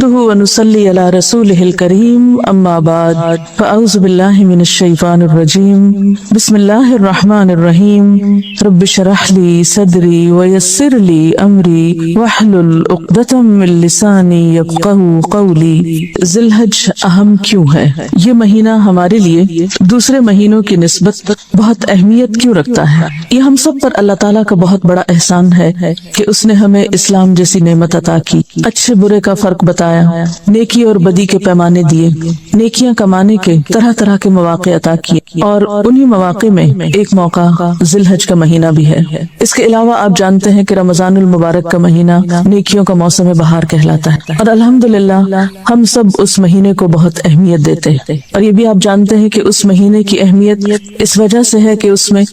نحمده ونصلي على رسوله الكريم أما بعد فأعوذ بالله من الشيطان الرجيم بسم الله الرحمن الرحيم رب اشرح لي صدري ويسر لي أمري واحلل عقدة من لساني يفقهوا قولي۔ ذی الحج اہم کیوں ہے؟ یہ مہینہ ہمارے لیے دوسرے مہینوں کی نسبت بہت اہمیت کیوں رکھتا ہے؟ یہ ہم سب پر اللہ تعالیٰ کا بہت بڑا احسان ہے کہ اس نے ہمیں اسلام جیسی نعمت عطا کی، اچھے برے کا فرق بتایا، نیکی اور بدی کے پیمانے دیے، نیکیاں کمانے کے طرح طرح کے مواقع عطا کیے، اور انہی مواقع میں ایک موقع ذی الحج کا مہینہ بھی ہے۔ اس کے علاوہ آپ جانتے ہیں کہ رمضان المبارک کا مہینہ نیکیوں کا موسم بہار کہلاتا ہے، اور الحمدللہ ہم سب اس مہینے کو بہت اہمیت دیتے ہیں۔ اور یہ بھی آپ جانتے ہیں کہ اس مہینے کی اہمیت اس وجہ سے ہے کہ اس میں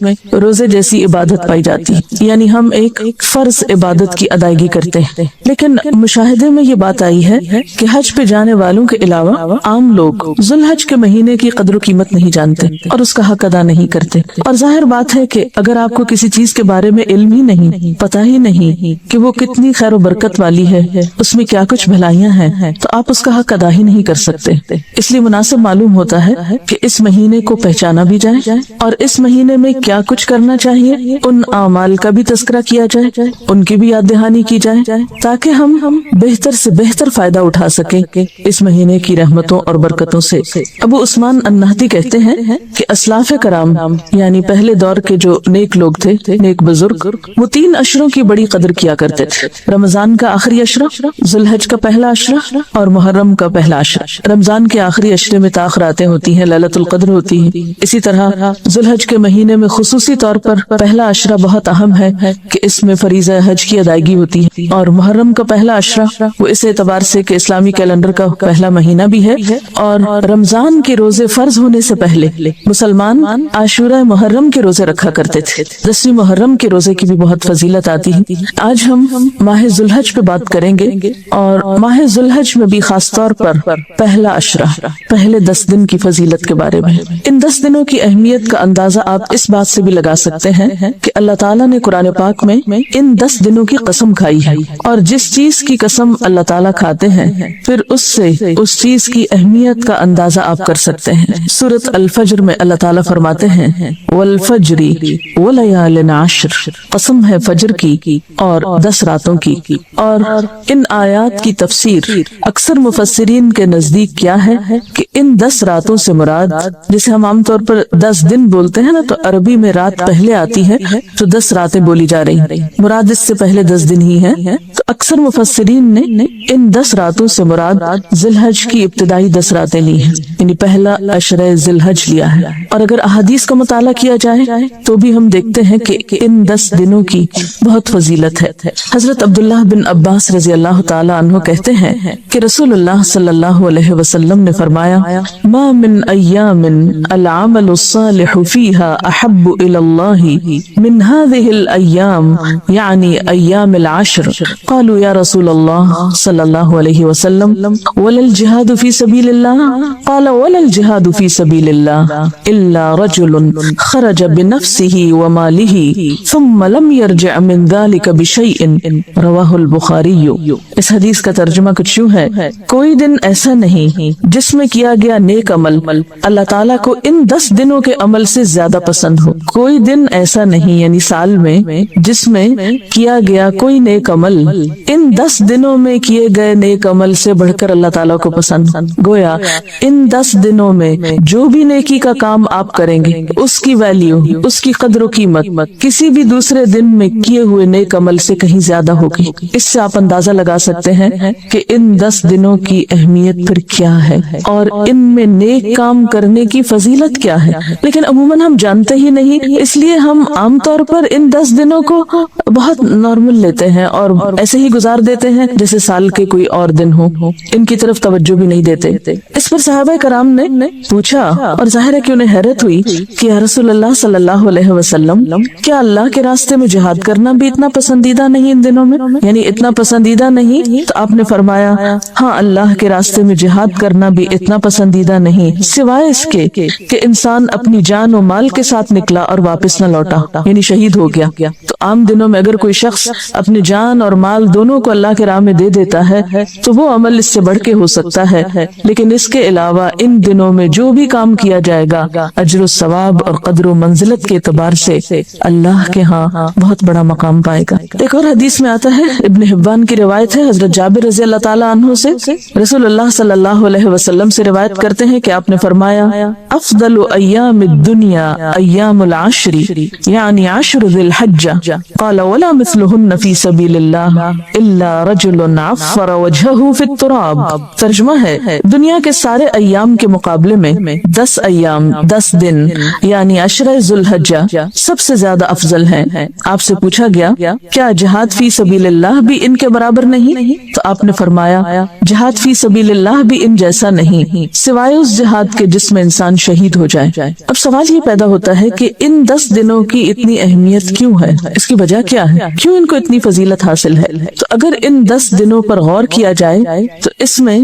روزے جیسی عبادت پائی جاتی ہے، یعنی ہم ایک فرض عبادت کی ادائیگی کرتے ہیں۔ لیکن مشاہدے میں یہ بات آئی ہے کہ حج پہ جانے والوں کے علاوہ عام لوگ ذی الحج کے مہینے کی قدر و قیمت نہیں جانتے اور اس کا حق ادا نہیں کرتے۔ اور ظاہر بات ہے کہ اگر آپ کو کسی چیز کے بارے میں علم ہی نہیں، پتہ ہی نہیں کہ وہ کتنی خیر و برکت والی ہے، اس میں کیا کچھ بھلائیاں ہیں، تو آپ اس کا حق ادا ہی نہیں کر سکتے۔ اس لیے مناسب معلوم ہوتا ہے کہ اس مہینے کو پہچانا بھی جائے اور اس مہینے میں کیا کچھ کرنا چاہیے، ان اعمال کا بھی تذکرہ کیا جائے، ان کی بھی یاد دہانی کی جائے، تاکہ ہم بہتر سے بہتر فائدہ اٹھا سکیں اس مہینے کی رحمتوں اور برکتوں سے۔ ابو عثمان النہدی کہتے ہیں کہ اسلاف کرام یعنی پہلے دور کے جو نیک لوگ تھے، نیک بزرگ، وہ 3 عشروں کی بڑی قدر کیا کرتے تھے: رمضان کا آخری عشرہ، ذی الحج کا پہلا عشرہ اور محرم کا پہلا عشرہ۔ رمضان کے آخری عشرے میں تاخراتیں ہوتی ہیں، لیلۃ القدر ہوتی ہے۔ اسی طرح ذی الحج کے مہینے میں خصوصی طور پر پہلا عشرہ بہت اہم ہے کہ اس میں فریضہ حج کی ادائیگی ہوتی ہے، اور محرم کا پہلا عشرہ وہ اس اعتبار سے کہ اسلامی کیلنڈر کا پہلا مہینہ بھی ہے، اور رمضان کے روزے فرض ہونے سے پہلے مسلمان عاشورہ محرم کے روزے رکھا کرتے تھے۔ 10ویں محرم کے روزے کی بھی بہت فضیلت آتی ہے۔ آج ہم ماہ ذی الحج پہ بات کریں گے، اور ماہ ذی الحج میں بھی خاص طور پر پہلا عشرہ، پہلے 10 دن کی فضیلت کے بارے میں۔ ان 10 دنوں کی اہمیت کا اندازہ آپ اس بات سے بھی لگا سکتے ہیں کہ اللہ تعالیٰ نے قرآن پاک میں ان 10 دنوں کی قسم کھائی ہے، اور جس چیز کی قسم اللہ تعالیٰ کھاتے ہیں پھر اس سے اس چیز کی اہمیت کا اندازہ آپ کر سکتے ہیں۔ سورۃ الفجر میں اللہ تعالیٰ فرماتے ہیں والفجر ولیال عشر، قسم ہے فجر کی اور 10 راتوں کی۔ اور ان آیات کی تفسیر اکثر مفسرین کے نزدیک کیا ہے کہ ان 10 راتوں سے مراد، جسے ہم عام طور پر 10 دن بولتے ہیں نا، تو عربی میں رات پہلے آتی ہے تو 10 راتیں بولی جا رہی، مراد اس سے پہلے 10 دن ہی ہے۔ تو اکثر مفسرین نے ان 10 راتوں سے مراد ذی الحج کی ابتدائی 10 راتیں لی ہیں، یعنی پہلا عشرہ ذی الحج لیا ہے۔ اور اگر احادیث کا مطالعہ کیا جائے تو بھی ہم دیکھتے ہیں کہ ان 10 دنوں کی بہت فضیلت ہے۔ حضرت عبداللہ بن عباس رضی اللہ تعالی عنہ کہتے ہیں کہ رسول اللہ صلی اللہ علیہ وسلم نے فرمایا ما من ایام العمل الصالح فیہا احب الی اللہ من هذه الایام یعنی ایام العشر۔ قالوا یا رسول اللہ صلی اللہ علیہ وسلم ولا الجہاد فی سبیل اللہ؟ قال ولا الجہاد فی سبیل اللہ الا رجل خرج بنفسه وماله ثم لم يرجع من ذلك بشیء، رواہ البخاری۔ اس حدیث کا ترجمہ کچھ یوں ہے: کوئی دن ایسا نہیں جس میں کیا گیا نیک عمل اللہ تعالیٰ کو ان 10 دنوں کے عمل سے زیادہ پسند ہو۔ کوئی دن ایسا نہیں یعنی سال میں جس میں کیا گیا کوئی نیک عمل ان 10 دنوں میں کیے گئے نیک عمل سے بڑھ کر اللہ تعالیٰ کو پسند۔ گویا ان 10 دنوں میں جو بھی نیکی کا کام آپ کریں گے اس کی ویلیو، اس کی قدر و قیمت کسی بھی دوسرے دن میں کیے ہوئے نیک عمل سے کہیں زیادہ ہوگی۔ اس سے آپ اندازہ لگا سکتے ہیں کہ ان 10 دنوں کی اہمیت پھر کیا ہے اور ان میں نیک کام کرنے کی فضیلت کیا ہے۔ لیکن عموماً ہم جانتے ہی نہیں، اس لیے ہم عام طور پر ان 10 دنوں کو بہت نارمل لیتے ہیں اور ایسے ہی گزار دیتے ہیں جیسے سال کے کوئی اور دن ہو، ان کی طرف توجہ بھی نہیں دیتے۔ اس پر صحابہ کرام نے پوچھا، اور ظاہر ہے کہ انہیں حیرت ہوئی کہ یا رسول اللہ صلی اللہ علیہ وسلم، کیا اللہ کے راستے میں جہاد کرنا بھی اتنا پسندیدہ نہیں ان دنوں میں؟ یعنی اتنا پسندیدہ نہیں؟ تو آپ نے فرمایا ہاں، اللہ کے راستے میں جہاد کرنا بھی اتنا پسندیدہ نہیں، سوائے اس کے کہ انسان اپنی جان و مال کے ساتھ نکلا اور واپس نہ لوٹا، یعنی شہید ہو گیا۔ تو عام دنوں میں اگر کوئی شخص اپنی جان اور مال دونوں کو اللہ کے راہ میں دے دیتا ہے تو وہ عمل اس سے بڑھ کے ہو سکتا ہے، لیکن اس کے علاوہ ان دنوں میں جو بھی کام کیا جائے گا اجر و ثواب اور قدر و منزلت کے اعتبار سے اللہ کے ہاں بہت بڑا مقام پائے گا۔ ایک اور حدیث میں آتا ہے، ابن حبان کی روایت ہے، حضرت جابر رضی اللہ تعالیٰ عنہ سے رسول اللہ صلی اللہ علیہ وسلم سے روایت کرتے ہیں کہ آپ نے فرمایا افضل ایام الدنیا ایام العشر یعنی عشر ذی الحجہ قال ولا مثلہن فی سبیل اللہ الا رجل عفر وجہہ فی التراب۔ ترجمہ ہے، دنیا کے سارے ایام کے مقابلے میں 10 ایام 10 دن یعنی عشرہ ذی الحجہ سب سے زیادہ افضل ہیں۔ آپ سے پوچھا گیا کیا جہاد فی سبیل اللہ بھی ان کے برابر نہیں؟ تو آپ نے فرمایا جہاد فی سبیل اللہ بھی ان جیسا نہیں سوائے اس جہاد کے جس میں انسان شہید ہو جائے۔ اب سوال یہ پیدا ہوتا ہے کہ ان 10 دنوں کی اتنی اہمیت کیوں ہے؟ اس کی وجہ کیا ہے؟ کیوں ان کو اتنی فضیلت حاصل ہے؟ تو اگر ان 10 دنوں پر غور کیا جائے تو اس میں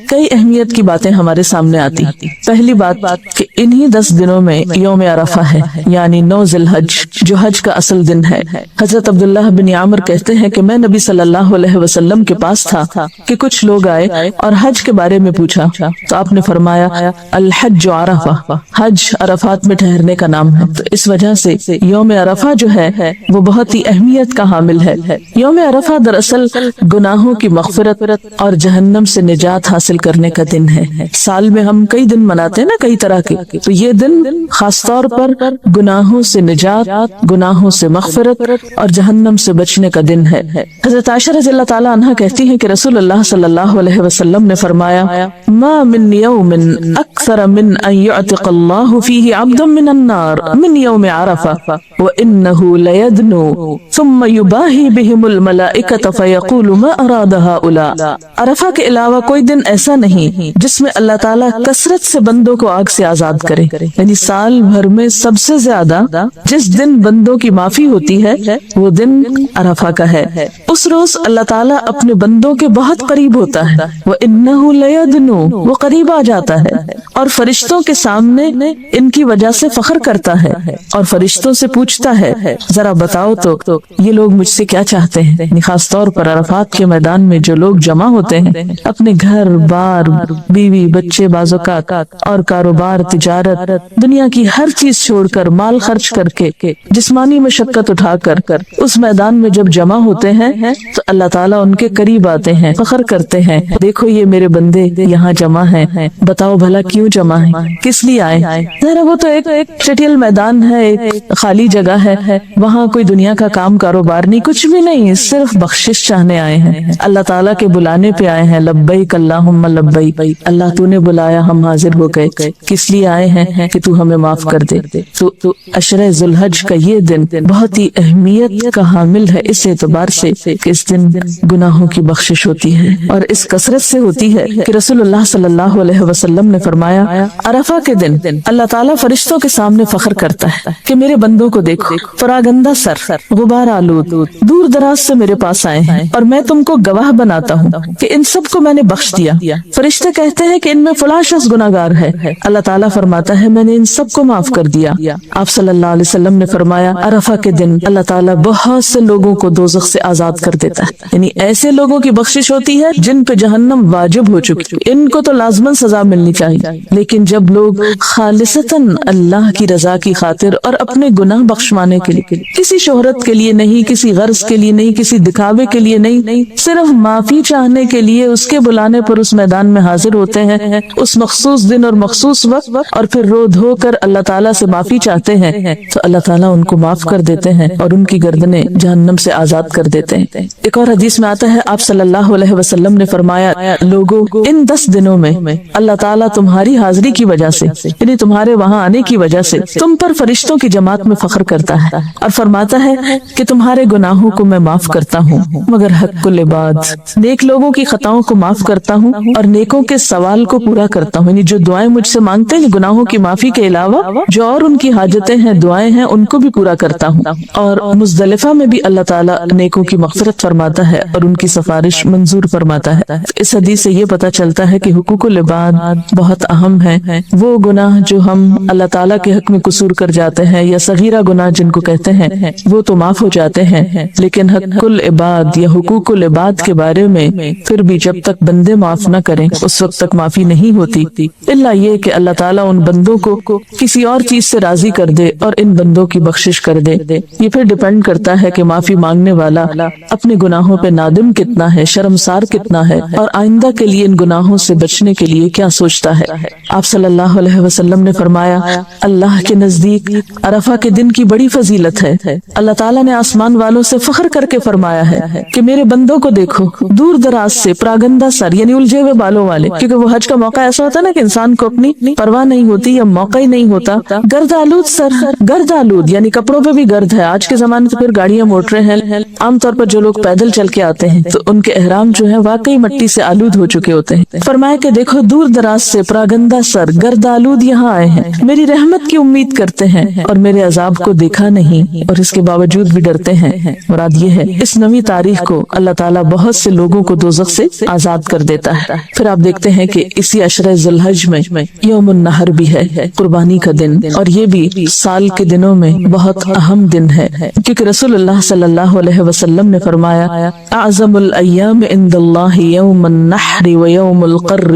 کئی اہمیت کی باتیں ہمارے سامنے آتی۔ پہلی بات کہ انہی 10 دنوں میں یوم عرفہ ہے یعنی 9 ذی الحج جو حج کا اصل دن ہے۔ حضرت عبداللہ بن عامر کہتے ہیں کہ میں نبی صلی اللہ علیہ وسلم کے پاس تھا کہ کچھ لوگ آئے اور حج کے بارے میں پوچھا تو آپ نے فرمایا الحج عرفہ، حج عرفات میں ٹھہرنے کا نام ہے۔ تو اس وجہ سے یوم عرفہ جو ہے وہ بہت ہی اہمیت کا حامل ہے۔ یوم عرفہ دراصل گناہوں کی مغفرت اور جہنم سے نجات حاصل کرنے کا دن ہے۔ سال میں ہم کئی دن مناتے ہیں نا کئی طرح کے، تو یہ دن خاص طور پر گناہوں سے نجات، گناہوں سے مغفرت اور جہنم سے بچنے کا دن ہے۔ حضرت عائشہ رضی اللہ تعالیٰ عنہ کہتی ہیں کہ رسول اللہ صلی اللہ علیہ وسلم نے فرمایا ما من یوم اکثر من ان یعتق اللہ فیہ عبدا من النار من یوم عرفہ وانہ لیدنو ثم یباہی بہم الملائکۃ فیقول ما اراد ہؤلاء۔ عرفہ کے علاوہ کوئی دن ایسا نہیں جس میں اللہ تعالیٰ کثرت سے بندوں کو آگ سے آزاد کرے، یعنی سال بھر میں سب سے زیادہ جس دن بندوں کی معافی ہوتی ہے وہ دن عرفہ کا ہے۔ اس روز اللہ تعالیٰ اپنے بندوں کے بہت قریب ہوتا ہے، وَإِنَّهُ لَيَدْنُو، وہ قریب آ جاتا ہے اور فرشتوں کے سامنے ان کی وجہ سے فخر کرتا ہے اور فرشتوں سے پوچھتا ہے ذرا بتاؤ تو یہ لوگ مجھ سے کیا چاہتے ہیں۔ یعنی خاص طور پر عرفات کے میدان میں جو لوگ جمع ہوتے ہیں اپنے گھر بار، بیوی بچے، بعض اوقات اور کاروبار، تجارت، دنیا کی ہر چیز چھوڑ کر، مال خرچ کر کے، جسمانی مشقت اٹھا کر اس میدان میں جب جمع ہوتے ہیں تو اللہ تعالیٰ ان کے قریب آتے ہیں، فخر کرتے ہیں دیکھو یہ میرے بندے یہاں جمع ہیں، بتاؤ بھلا کیوں جمع ہیں، کس لیے آئے؟ ذرا وہ تو ایک چٹیل میدان ہے، ایک خالی جگہ ہے، وہاں کوئی دنیا کا کام کاروبار نہیں، کچھ بھی نہیں، صرف بخشش چاہنے آئے ہیں، اللہ تعالیٰ کے بلانے پہ آئے ہیں، لبیک اللہم لبیک، اللہ تو نے بلایا ہم حاضر ہو گئے، کس لیے آئے ہیں کہ تو ہمیں معاف کر دے۔ تو عشرہ ذی الحج کا یہ دن بہت ہی اہمیت کا حامل ہے اس اعتبار سے کہ اس دن گناہوں کی بخشش ہوتی ہے اور اس کثرت سے ہوتی ہے کہ رسول اللہ صلی اللہ علیہ وسلم نے فرمایا عرفہ کے دن اللہ تعالیٰ فرشتوں کے سامنے فخر کرتا ہے کہ میرے بندوں کو دیکھو، پراگندہ سر، غبار آلود، دور دراز سے میرے پاس آئے ہیں اور میں تم کو گواہ بناتا ہوں کہ ان سب کو میں نے بخش دیا۔ فرشتے کہتے ہیں کہ ان میں فلاں شخص گناہگار ہے، اللہ تعالیٰ فرماتا ہے میں نے ان سب کو معاف کر دیا۔ آپ صلی اللہ علیہ وسلم نے فرمایا عرفہ کے دن اللہ تعالیٰ بہت سے لوگوں کو دوزخ سے آزاد کر دیتا ہے، یعنی ایسے لوگوں کی بخشش ہوتی ہے جن پہ جہنم واجب ہو چکی، ان کو تو لازماً سزا ملنی چاہیے، لیکن جب لوگ خالصتاً اللہ کی رضا کی خاطر اور اپنے گناہ بخشوانے کے لیے، کسی شہرت کے لیے نہیں، کسی غرض کے لیے نہیں، کسی دکھاوے کے لیے نہیں، صرف معافی چاہنے کے لیے اس کے بلانے پر اس میدان میں حاضر ہوتے ہیں اس مخصوص دن اور مخصوص وقت، اور پھر رو دھو کر اللہ تعالیٰ سے معافی چاہتے ہیں تو اللہ تعالیٰ ان کو معاف کر دیتے ہیں اور ان کی گردنیں جہنم سے آزاد کر دیتے ہیں۔ ایک اور حدیث میں آتا ہے آپ صلی اللہ علیہ وسلم نے فرمایا لوگوں ان 10 دنوں میں اللہ تعالیٰ تمہاری حاضری کی وجہ سے، یعنی تمہارے وہاں آنے کی وجہ سے تم پر فرشتوں کی جماعت میں فخر کرتا ہے اور فرماتا ہے کہ تمہارے گناہوں کو میں معاف کرتا ہوں مگر حق العباد، نیک لوگوں کی خطاؤں کو معاف کرتا ہوں اور نیکوں کے سوال کو پورا کرتا ہوں، یعنی جو دعائیں مجھ سے مانگتے ہیں گناہوں کی معافی کے علاوہ جو اور ان کی حاجتیں ہیں، دعائیں ہیں، ان کو بھی پورا کرتا ہوں۔ اور مزدلفہ میں بھی اللہ تعالیٰ نیکوں کی مغفرت فرماتا ہے اور ان کی سفارش منظور فرماتا ہے۔ اس حدیث سے یہ پتہ چلتا ہے کہ حقوق العباد بہت بہت اہم ہے۔ وہ گناہ جو ہم اللہ تعالیٰ کے حق میں قصور کر جاتے ہیں یا صغیرہ گناہ جن کو کہتے ہیں وہ تو معاف ہو جاتے ہیں، لیکن حق العباد یا حقوق العباد کے بارے میں پھر بھی جب تک بندے معاف نہ کریں اس وقت تک معافی نہیں ہوتی، الا یہ کہ اللہ تعالیٰ ان بندوں کو کسی اور چیز سے راضی کر دے اور ان بندوں کی بخشش کر دے۔ یہ پھر ڈیپینڈ کرتا ہے کہ معافی مانگنے والا اپنے گناہوں پہ نادم کتنا ہے، شرمسار کتنا ہے، اور آئندہ کے لیے ان گناہوں سے بچنے کے لیے کیا سوچتا ہے۔ آپ صلی اللہ علیہ وسلم نے فرمایا اللہ کے نزدیک عرفہ کے دن کی بڑی فضیلت ہے۔ اللہ تعالیٰ نے آسمان والوں سے فخر کر کے فرمایا ہے کہ میرے بندوں کو دیکھو، دور دراز سے پراگندہ سر یعنی الجھے ہوئے بالوں والے، کیونکہ وہ حج کا موقع ایسا ہوتا ہے نا کہ انسان کو اپنی پرواہ نہیں ہوتی یا موقع ہی نہیں ہوتا، گرد آلود سر، گرد آلود یعنی کپڑوں پہ بھی گرد ہے۔ آج کے زمانے تو پھر گاڑیاں موٹریں ہیں، عام طور پر جو لوگ پیدل چل کے آتے ہیں تو ان کے احرام جو ہے واقعی مٹی سے آلود ہو چکے ہوتے ہیں۔ فرمایا کہ دیکھو دور دراز سے پراگندہ سر گرد آلود یہاں آئے ہیں، میری رحمت کی امید کرتے ہیں اور میرے عذاب کو دیکھا نہیں اور اس کے باوجود بھی ڈرتے ہیں۔ مراد یہ ہے اس نویں تاریخ کو اللہ تعالیٰ بہت سے لوگوں کو دوزخ سے آزاد کر دیتا ہے۔ پھر آپ دیکھتے ہیں کہ اسی عشرہ ذی الحج میں یوم النحر بھی ہے، قربانی کا دن، اور یہ بھی سال کے دنوں میں بہت اہم دن ہے، کیونکہ رسول اللہ صلی اللہ علیہ وسلم نے فرمایا اعظم الایام عند اللہ یوم النحر و یوم القر،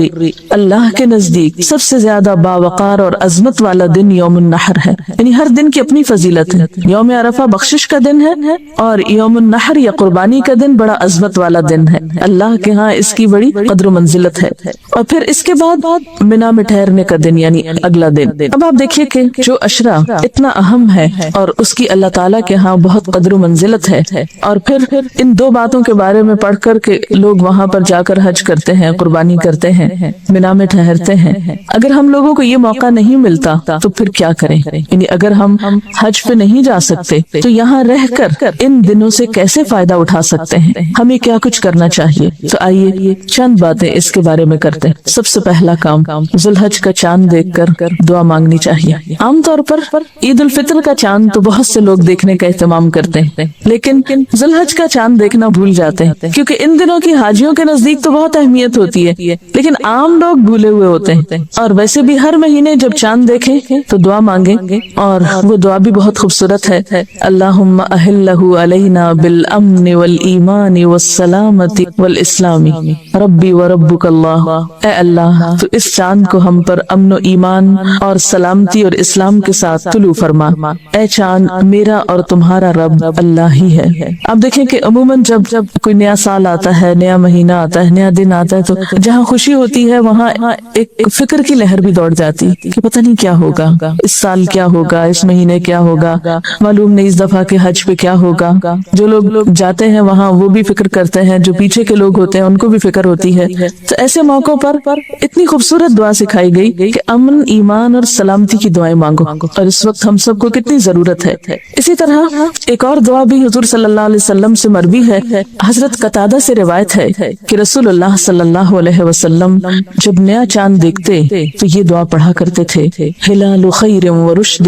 اللہ کے نزدیک سب سے زیادہ باوقار اور عظمت والا دن یوم النحر ہے، یعنی ہر دن کی اپنی فضیلت ہے۔ یوم عرفہ بخشش کا دن ہے اور یوم النحر یا قربانی کا دن بڑا عظمت والا دن ہے، اللہ کے ہاں اس کی بڑی قدر و منزلت ہے۔ اور پھر اس کے بعد منا میں ٹھہرنے کا دن یعنی اگلا دن۔ اب آپ دیکھیے کہ جو عشرہ اتنا اہم ہے اور اس کی اللہ تعالیٰ کے ہاں بہت قدر و منزلت ہے، اور پھر ان دو باتوں کے بارے میں پڑھ کر کے لوگ وہاں پر جا کر حج کرتے ہیں، قربانی کرتے ہیں، منا میں ٹھہرتے ہیں۔ اگر ہم لوگوں کو یہ موقع نہیں ملتا تو پھر کیا کریں؟ یعنی اگر ہم حج پہ نہیں جا سکتے تو یہاں رہ کر ان دنوں سے کیسے فائدہ اٹھا سکتے ہیں؟ ہمیں کیا کچھ کرنا چاہیے؟ تو آئیے چند باتیں اس کے بارے میں کرتے ہیں۔ سب سے پہلا کام ذی الحج کا چاند دیکھ کر دعا مانگنی چاہیے۔ عام طور پر عید الفطر کا چاند تو بہت سے لوگ دیکھنے کا اہتمام کرتے ہیں، لیکن ذی الحج کا چاند دیکھنا بھول جاتے ہیں، کیونکہ ان دنوں کی حاجیوں کے نزدیک تو بہت اہمیت ہوتی ہے، لیکن عام لوگ بھولے ہوئے ہوتے ہیں۔ اور ویسے بھی ہر مہینے جب چاند دیکھیں تو دعا مانگیں، اور وہ دعا بھی بہت خوبصورت ہے، اللہم احلہ علینا بالامن والایمان والسلامت والاسلام ربی وربک اللہ، اے اللہ تو اس چاند کو ہم پر امن و ایمان اور سلامتی اور اسلام کے ساتھ طلوع فرما، اے چاند میرا اور تمہارا رب اللہ ہی ہے۔ آپ دیکھیں کہ عموماً جب کوئی نیا سال آتا ہے، نیا مہینہ آتا ہے، نیا دن آتا ہے، تو جہاں خوشی ہوتی ہے وہاں ایک فکر کی لہر بھی دوڑ جاتی کہ پتہ نہیں کیا ہوگا، اس سال کیا ہوگا، اس مہینے کیا ہوگا، معلوم نہیں اس دفعہ کے حج پہ کیا ہوگا۔ جو لوگ جاتے ہیں وہاں وہ بھی فکر کرتے ہیں، جو پیچھے کے لوگ ہوتے ہیں ان کو بھی فکر ہوتی ہے۔ تو ایسے موقعوں پر اتنی خوبصورت دعا سکھائی گئی کہ امن، ایمان اور سلامتی کی دعائیں مانگو، اور اس وقت ہم سب کو کتنی ضرورت ہے۔ اسی طرح ایک اور دعا بھی حضور صلی اللہ علیہ وسلم سے مروی ہے، حضرت قتادہ سے روایت ہے کہ رسول اللہ صلی اللہ علیہ وسلم جب نیا چاند دیکھتے تو یہ دعا پڑھا کرتے تھے، ہلال خیر و رشد،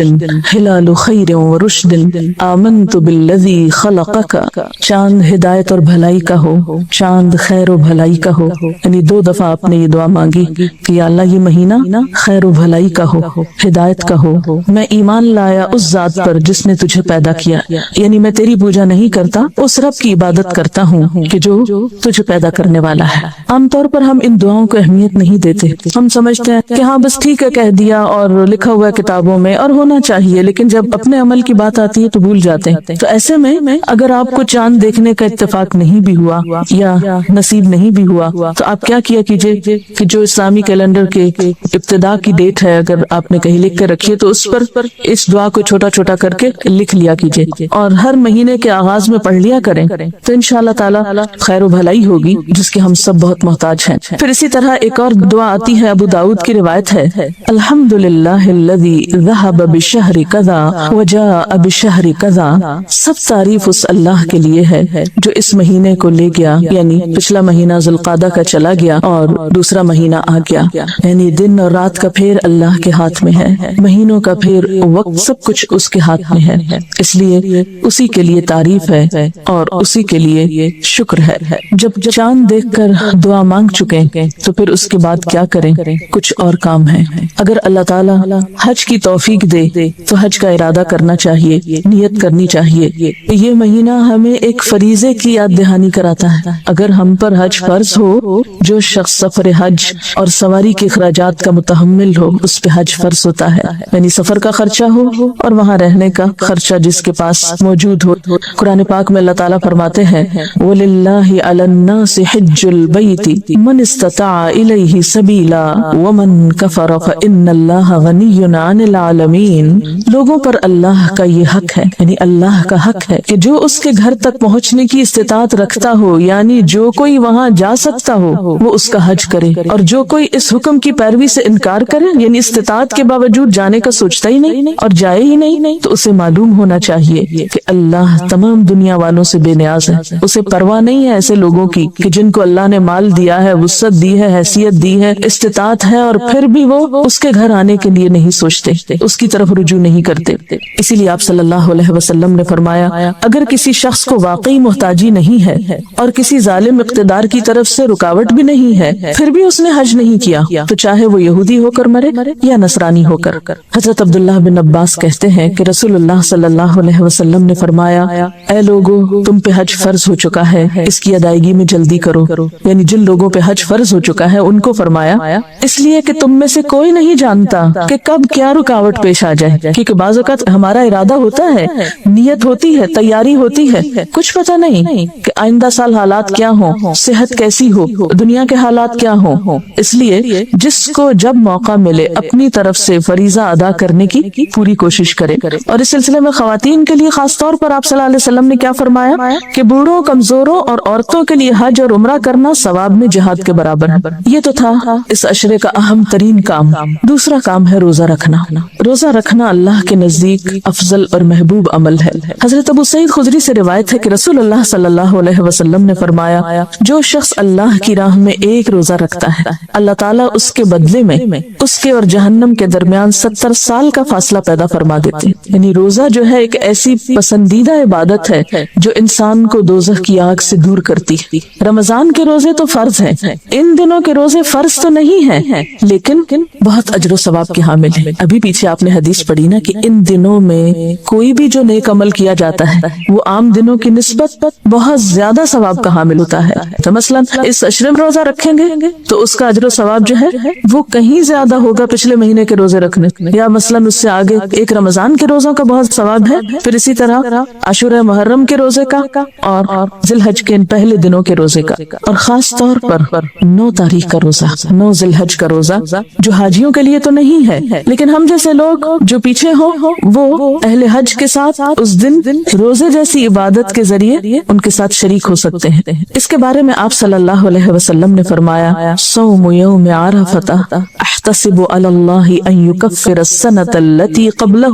ہلال خیر و رشد، آمنت بالذی خلقک، چاند ہدایت اور بھلائی کا ہو، چاند خیر و بھلائی کا ہو۔ یعنی دو دفعہ آپ نے یہ دعا مانگی کہ یا اللہ یہ مہینہ خیر و بھلائی کا ہو، ہدایت کا ہو، میں ایمان لایا اس ذات پر جس نے تجھے پیدا کیا، یعنی میں تیری پوجا نہیں کرتا، اس رب کی عبادت کرتا ہوں کہ جو تجھے پیدا کرنے والا ہے۔ عام طور پر ہم ان دعاؤں کو اہمیت نہیں دیتے، ہم سمجھتے ہیں کہ ہاں بس ٹھیک ہے کہہ دیا اور لکھا ہوا ہے کتابوں میں اور ہونا چاہیے، لیکن جب اپنے عمل کی بات آتی ہے تو بھول جاتے ہیں۔ تو ایسے میں اگر آپ کو چاند دیکھنے کا اتفاق نہیں بھی ہوا یا نصیب نہیں بھی ہوا تو آپ کیا کیجئے کہ جو اسلامی کیلنڈر کے ابتدا کی ڈیٹ ہے اگر آپ نے کہیں لکھ کے رکھی ہے تو اس پر اس دعا کو چھوٹا چھوٹا کر کے لکھ لیا کیجئے، اور ہر مہینے کے آغاز میں پڑھ لیا کریں، تو انشاءاللہ تعالی خیر و بھلائی ہوگی جس کے ہم سب بہت محتاج ہیں۔ پھر اسی طرح ایک اور دعا آتی ہے، ابو داؤد کی روایت ہے، الحمدللہ الذی ذہب بشہر کذا وجاء بشہر کذا، سب تعریف اس اللہ کے لیے ہے جو اس مہینے کو لے گیا، یعنی پچھلا مہینہ ذوالقعدہ کا چلا گیا اور دوسرا مہینہ آ گیا، یعنی دن اور رات کا پھیر اللہ کے ہاتھ میں ہے، مہینوں کا پھیر وقت سب کچھ اس کے ہاتھ میں ہے، اس لیے اسی کے لیے تعریف ہے اور اسی کے لیے شکر ہے۔ جب چاند دیکھ کر دعا مانگ چکے تو پھر اس کے بعد کیا کریں؟ کچھ اور کام ہے۔ اگر اللہ تعالیٰ حج کی توفیق دے تو حج کا ارادہ کرنا چاہیے، نیت کرنی چاہیے۔ یہ مہینہ ہمیں ایک فریضے کی یاد دہانی کراتا ہے۔ اگر ہم پر حج فرض ہو، جو شخص سفر حج اور سواری کے اخراجات کا متحمل ہو اس پہ حج فرض ہوتا ہے، یعنی سفر کا خرچہ ہو اور وہاں رہنے کا خرچہ جس کے پاس موجود ہو۔ قرآن پاک میں اللہ تعالیٰ فرماتے ہیں وَلِلَّهِ عَلَى النَّاسِ حِجُّ الْبَيْتِ مَنِ اسْتَطَاعَ إِلَيْهِ سَبِيلًا وَمَنْ كَفَرَ فَإِنَّ اللَّهَ غَنِيٌّ عَنِ الْعَالَمِينَ۔ لوگوں پر اللہ کا یہ حق ہے، یعنی اللہ کا حق ہے کہ جو اس کے گھر تک پہنچنے کی استطاعت رکھتا ہو، یعنی جو کوئی وہاں جا سکتا ہو وہ اس کا حج کرے، اور جو کوئی اس حکم کی پیروی سے انکار کرے، یعنی استطاعت کے باوجود جانے کا سوچتا ہی نہیں اور جائے ہی نہیں، تو اسے معلوم ہونا چاہیے کہ اللہ تمام دنیا والوں سے بے نیاز ہے۔ اسے پرواہ نہیں ہے ایسے لوگوں کی کہ جن کو اللہ نے مال دیا ہے، وسعت دی ہے، حیثیت دی ہے، استطاعت ہے، اور پھر بھی وہ اس کے گھر آنے کے لیے نہیں سوچتے، اس کی طرف رجوع نہیں کرتے۔ اسی لیے آپ صلی اللہ علیہ وسلم نے فرمایا اگر کسی شخص کو واقعی محتاجی نہیں ہے اور کسی ظالم اقتدار کی طرف سے رکاوٹ بھی نہیں ہے، پھر بھی اس نے حج نہیں کیا، تو چاہے وہ یہودی ہو کر مرے یا نصرانی ہو کر۔ حضرت عبداللہ بن عباس کہتے ہیں کہ رسول اللہ صلی اللہ علیہ وسلم نے فرمایا اے لوگو، تم پہ حج فرض ہو چکا ہے، اس کی ادائیگی میں جلدی کرو، یعنی جن لوگوں پہ حج فرض ہو چکا ہے ان کو فرمایا اس لیے کہ تم میں سے کوئی نہیں جانتا کہ کب کیا رکاوٹ پیش آ جائے، کیونکہ بعض اوقات ہمارا ارادہ ہوتا ہے، نیت ہوتی ہے، تیاری ہوتی ہے، کچھ پتہ نہیں کہ آئندہ سال حالات کیا ہوں، صحت کیسی ہو، دنیا کے حالات کیا ہوں۔ اس لیے جس کو جب موقع ملے اپنی طرف سے فریضہ ادا کرنے کی پوری کوشش کرے۔ اور اس سلسلے میں خواتین کے لیے خاص طور پر آپ صلی اللہ علیہ وسلم نے کیا فرمایا کہ بوڑھوں، کمزوروں اور عورتوں کے لیے حج اور عمرہ کرنا ثواب میں جہاد کے برابر ہے۔ یہ تو تھا اس عشرے کا اہم ترین کام۔ دوسرا کام ہے روزہ رکھنا۔ روزہ رکھنا اللہ کے نزدیک افضل اور محبوب عمل ہے۔ حضرت ابو سعید خدری سے روایت ہے کہ رسول اللہ صلی اللہ علیہ وسلم نے فرمایا جو شخص اللہ کی راہ میں ایک روزہ رکھتا ہے اللہ تعالیٰ اس کے بدلے میں اس کے اور جہنم کے درمیان 70 سال کا فاصلہ پیدا فرما دیتے ہیں۔ یعنی روزہ جو ہے ایک ایسی پسندیدہ عبادت ہے جو انسان کو دوزخ کی آگ سے دور کرتی ہے۔ رمضان کے روزے تو فرض ہیں، ان دنوں کے روزے فرض تو نہیں ہیں لیکن بہت اجر و ثواب کے حامل ہیں۔ ابھی پیچھے آپ نے حدیث پڑھی نا کہ ان دنوں میں کوئی بھی جو نیک عمل کیا جاتا ہے وہ عام دنوں کی نسبت بہت زیادہ ثواب کا حامل ہوتا ہے۔ تو مثلا اس عشرے میں روزہ رکھیں گے تو اس کا اجر و ثواب جو ہے وہ کہیں زیادہ ہوگا پچھلے مہینے کے روزے رکھنے، یا مثلا اس سے آگے ایک رمضان کے روزوں کا بہت ثواب ہے، پھر اسی طرح عاشورہ محرم کے روزے کا اور ذی الحج کے ان پہلے دنوں کے روزے کا، اور خاص طور پر 9 تاریخ کا روزہ، 9 ذی الحج کا روزہ جو حاجیوں کے لیے تو نہیں ہے لیکن ہم جیسے لوگ جو پیچھے ہوں وہ اہل حج کے ساتھ اس دن روزے جیسی عبادت کے ذریعے ان کے ساتھ شریک ہو سکتے ہیں۔ اس کے بارے میں آپ صلی اللہ علیہ وسلم نے فرمایا صوم یوم عرفہ احتسب علی اللہ ان یکفر السنۃ التي قبلہ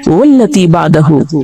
والتي بعدہ۔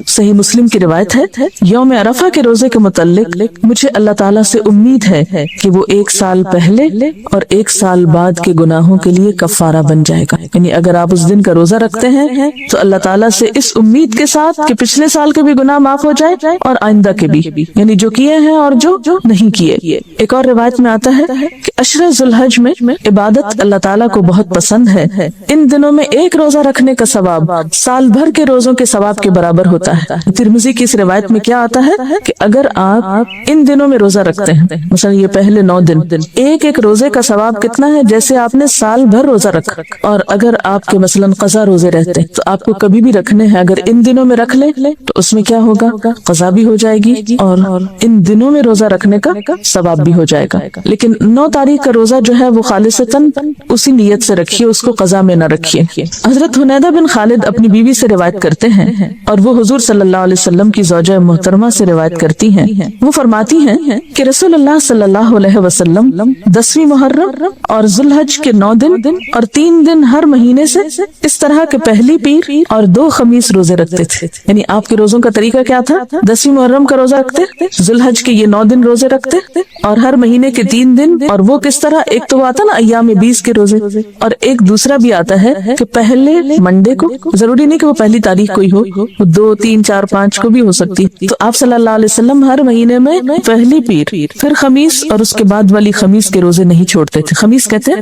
صحیح مسلم کی روایت ہے یوم عرفہ کے روزے کے متعلق مجھے اللہ تعالیٰ سے امید ہے کہ وہ 1 سال پہلے اور 1 سال بعد کے گناہوں کے لیے کفارہ بن جائے گا۔ یعنی اگر آپ اس دن کا روزہ رکھتے ہیں تو اللہ تعالیٰ سے اس امید کے ساتھ کہ پچھلے سال کے بھی گناہ معاف ہو جائے اور آئندہ کے بھی، یعنی جو کیے ہیں اور جو نہیں کیے۔ ایک اور روایت میں آتا ہے کہ عشرہ ذی الحج میں عبادت اللہ تعالیٰ کو بہت پسند ہے، ان دنوں میں ایک روزہ رکھنے کا ثواب سال بھر کے روزوں کے ثواب کے برابر ہوتا ہے۔ ترمذی کی اس روایت میں کیا آتا ہے کہ اگر آپ ان دنوں میں روزہ رکھتے ہیں، مثلا یہ پہلے 9 دن، ایک روزے کا ثواب کتنا ہے جیسے آپ نے سال بھر روزہ رکھا۔ اور اگر آپ کے مثلا قضا روزے رہتے ہیں تو آپ کو کبھی بھی رکھنے ہیں، اگر ان دنوں میں رکھ لیں تو اس میں کیا ہوگا، قضا بھی ہو جائے گی اور ان دنوں میں روزہ رکھنے کا ثواب بھی ہو جائے گا۔ لیکن 9 تاریخ کا روزہ جو ہے وہ خالصتاً اسی نیت سے رکھیے، اس کو قضا میں نہ رکھیے۔ حضرت حنیدہ بن خالد اپنی بیوی سے روایت کرتے ہیں اور وہ حضور صلی اللہ علیہ وسلم کی زوجہ محترمہ سے روایت کرتی ہیں، وہ فرماتی ہیں کہ رسول اللہ صلی اللہ علیہ وسلم 10ویں محرم اور ذی الحج کے 9 دن اور 3 دن ہر مہینے سے اس طرح کے پہلی پیر اور 2 خمیس روزے رکھتے تھے۔ یعنی آپ کے روزوں کا طریقہ کیا تھا، 10ویں محرم کا روزہ رکھتے، ذی الحج کے یہ 9 دن روزے رکھتے اور ہر مہینے کے 3 دن، اور وہ کس طرح، ایک تو آتا نا ایام 20 کے روزے اور ایک دوسرا بھی آتا ہے کہ پہلے منڈے کو، ضروری نہیں کہ وہ پہلی تاریخ کو ہی ہو، وہ 2، 3، 4، 5 کو بھی ہو سکتی۔ تو آپ صلی اللہ علیہ وسلم ہر مہینے میں پہلی پیر، پھر خمیس اور اس کے بعد والی خمیس کے روزے نہیں چھوڑتے تھے۔ خمیس کہتے تھے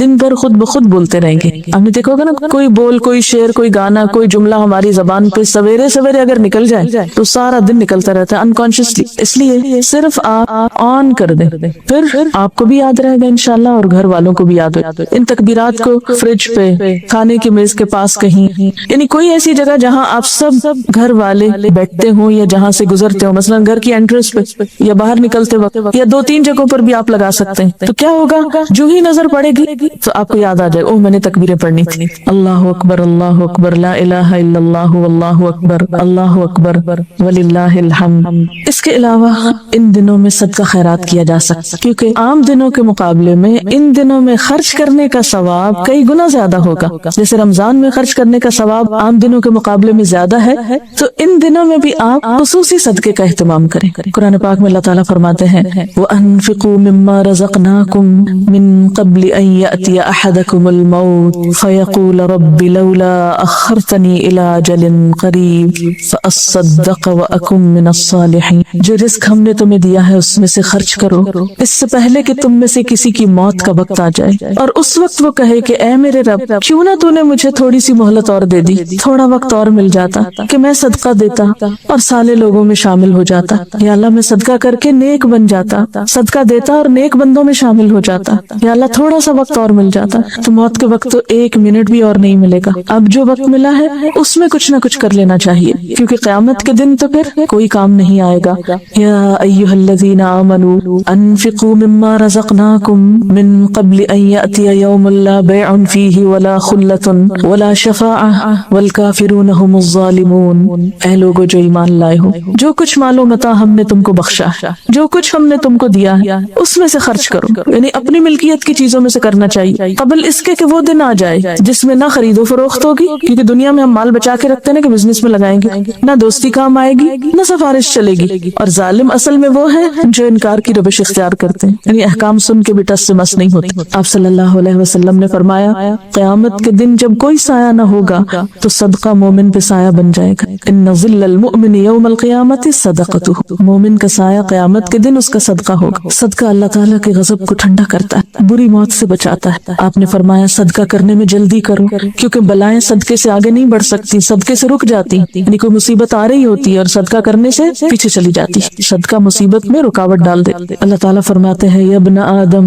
دن بھر خود بخود بولتے رہیں گے. آپ نے دیکھا ہوگا نا, کوئی بول, کوئی شعر, کوئی گانا, کوئی جملہ ہماری زبان پہ سویرے سویرے اگر نکل جائے تو سارا دن نکلتا رہتا ہے انکانشیسلی. اس لیے صرف آپ آن کر دیں, پھر آپ کو بھی یاد رہے گا انشاءاللہ اور گھر والوں کو بھی یاد ہو. ان تکبیرات کو فریج پہ, کھانے کی میز کے پاس کہیں, یعنی کوئی ایسی جگہ جہاں آپ سب گھر والے بیٹھتے ہوں یا جہاں سے گزرتے ہوں, مثلا گھر کی انٹرنس پہ یا باہر نکلتے وقت, یا 2-3 جگہوں پر بھی آپ لگا سکتے ہیں. تو کیا ہوگا, جو ہی نظر پڑے گی تو آپ کو یاد آ جائے, او میں نے تکبیریں پڑھنی تھی. اللہ اکبر, اللہ اکبر, لا الہ الا اللہ, واللہ اکبر, اللہ اکبر, وللہ الحمد. اس کے علاوہ ان دنوں میں صدقہ خیرات کیا جا سکتا, کیونکہ عام دنوں کے مقابلے میں ان دنوں میں خرچ کرنے کا ثواب کئی گنا زیادہ ہوگا. جیسے رمضان میں خرچ کرنے کا ثواب عام دنوں کے مقابلے میں زیادہ ہے, تو ان دنوں میں بھی آپ خصوصی صدقے کا اہتمام کریں. قرآن پاک میں اللہ تعالیٰ فرماتے ہیں, وَأَنفِقُوا مِمَّا رَزَقْنَاكُمْ مِن قَبْلِ أَن يَأْتِيَ أَحَدَكُمُ الْمَوْتُ فَيَقُولَ رَبِّ لَوْلَا أَخَّرْتَنِي إِلَى أَجَلٍ قَرِيبٍ فَأَصَّدَّقَ وَأَكُن مِّنَ الصَّالِحِينَ. جو رزق ہم نے تمہیں دیا ہے اس میں سے خرچ کرو, اس سے پہلے کہ تم میں سے کسی کی موت کا وقت آ جائے, اور اس وقت وہ کہے کہ اے میرے رب, کیوں نہ تو نے مجھے تھوڑی سی مہلت اور دے دی, تھوڑا وقت اور مل جاتا کہ میں صدقہ دیتا اور سالے لوگوں میں شامل ہو جاتا. یا اللہ میں صدقہ کر کے نیک بن جاتا, صدقہ دیتا اور نیک بندوں میں شامل ہو جاتا. یا اللہ تھوڑا سا وقت اور مل جاتا. تو موت کے وقت تو 1 منٹ بھی اور نہیں ملے گا. اب جو وقت ملا ہے اس میں کچھ نہ کچھ کر لینا چاہیے, کیونکہ قیامت کے دن تو پھر کوئی کام نہیں آئے گا. یا ایھا الذین آمنوا انفقوا مما رزقناکم من قبل ان یأتی یوم لا بیع فیہ ولا خلۃ ولا شفاعۃ والکافرون هم الظالمون. اے لوگو جو ایمان لائے ہو, جو کچھ مال و متاع ہم نے تم کو بخشا ہے, جو کچھ ہم نے تم کو دیا ہے, اس میں سے خرچ کرو. یعنی اپنی ملکیت کی چیزوں میں سے کرنا چاہیے, قبل اس کے کہ وہ دن آ جائے جس میں نہ خرید و فروخت ہوگی, کیونکہ دنیا میں ہم مال بچا کے رکھتے ہیں کہ بزنس میں لگائیں گے, نہ دوستی کام آئے گی, نہ سفارش چلے گی. اور ظالم اصل میں وہ ہے جو انکار کی روش اختیار کرتے ہیں, یعنی احکام سن کے بھی ٹس سے مس نہیں ہوتے. آپ صلی اللہ علیہ وسلم نے فرمایا, قیامت کے دن جب کوئی سایہ نہ ہوگا تو صدقہ مومن پہ سایہ بن جائے گا. ان ظل المؤمن یوم القیامت صدقتہ, مومن کا سایہ قیامت کے دن اس کا صدقہ ہوگا. صدقہ اللہ تعالیٰ کے غضب کو ٹھنڈا کرتا ہے, بری موت سے بچاتا ہے. آپ نے فرمایا صدقہ کرنے میں جلدی کرو, کیونکہ بلائیں صدقے سے آگے نہیں بڑھ سکتی, صدقے سے رک جاتی. یعنی کوئی مصیبت آ رہی ہوتی ہے اور صدقہ کرنے سے پیچھے چلی جاتی, صدقہ مصیبت میں رکاوٹ ڈال دے. اللہ تعالیٰ فرماتے ہیں, یا ابن آدم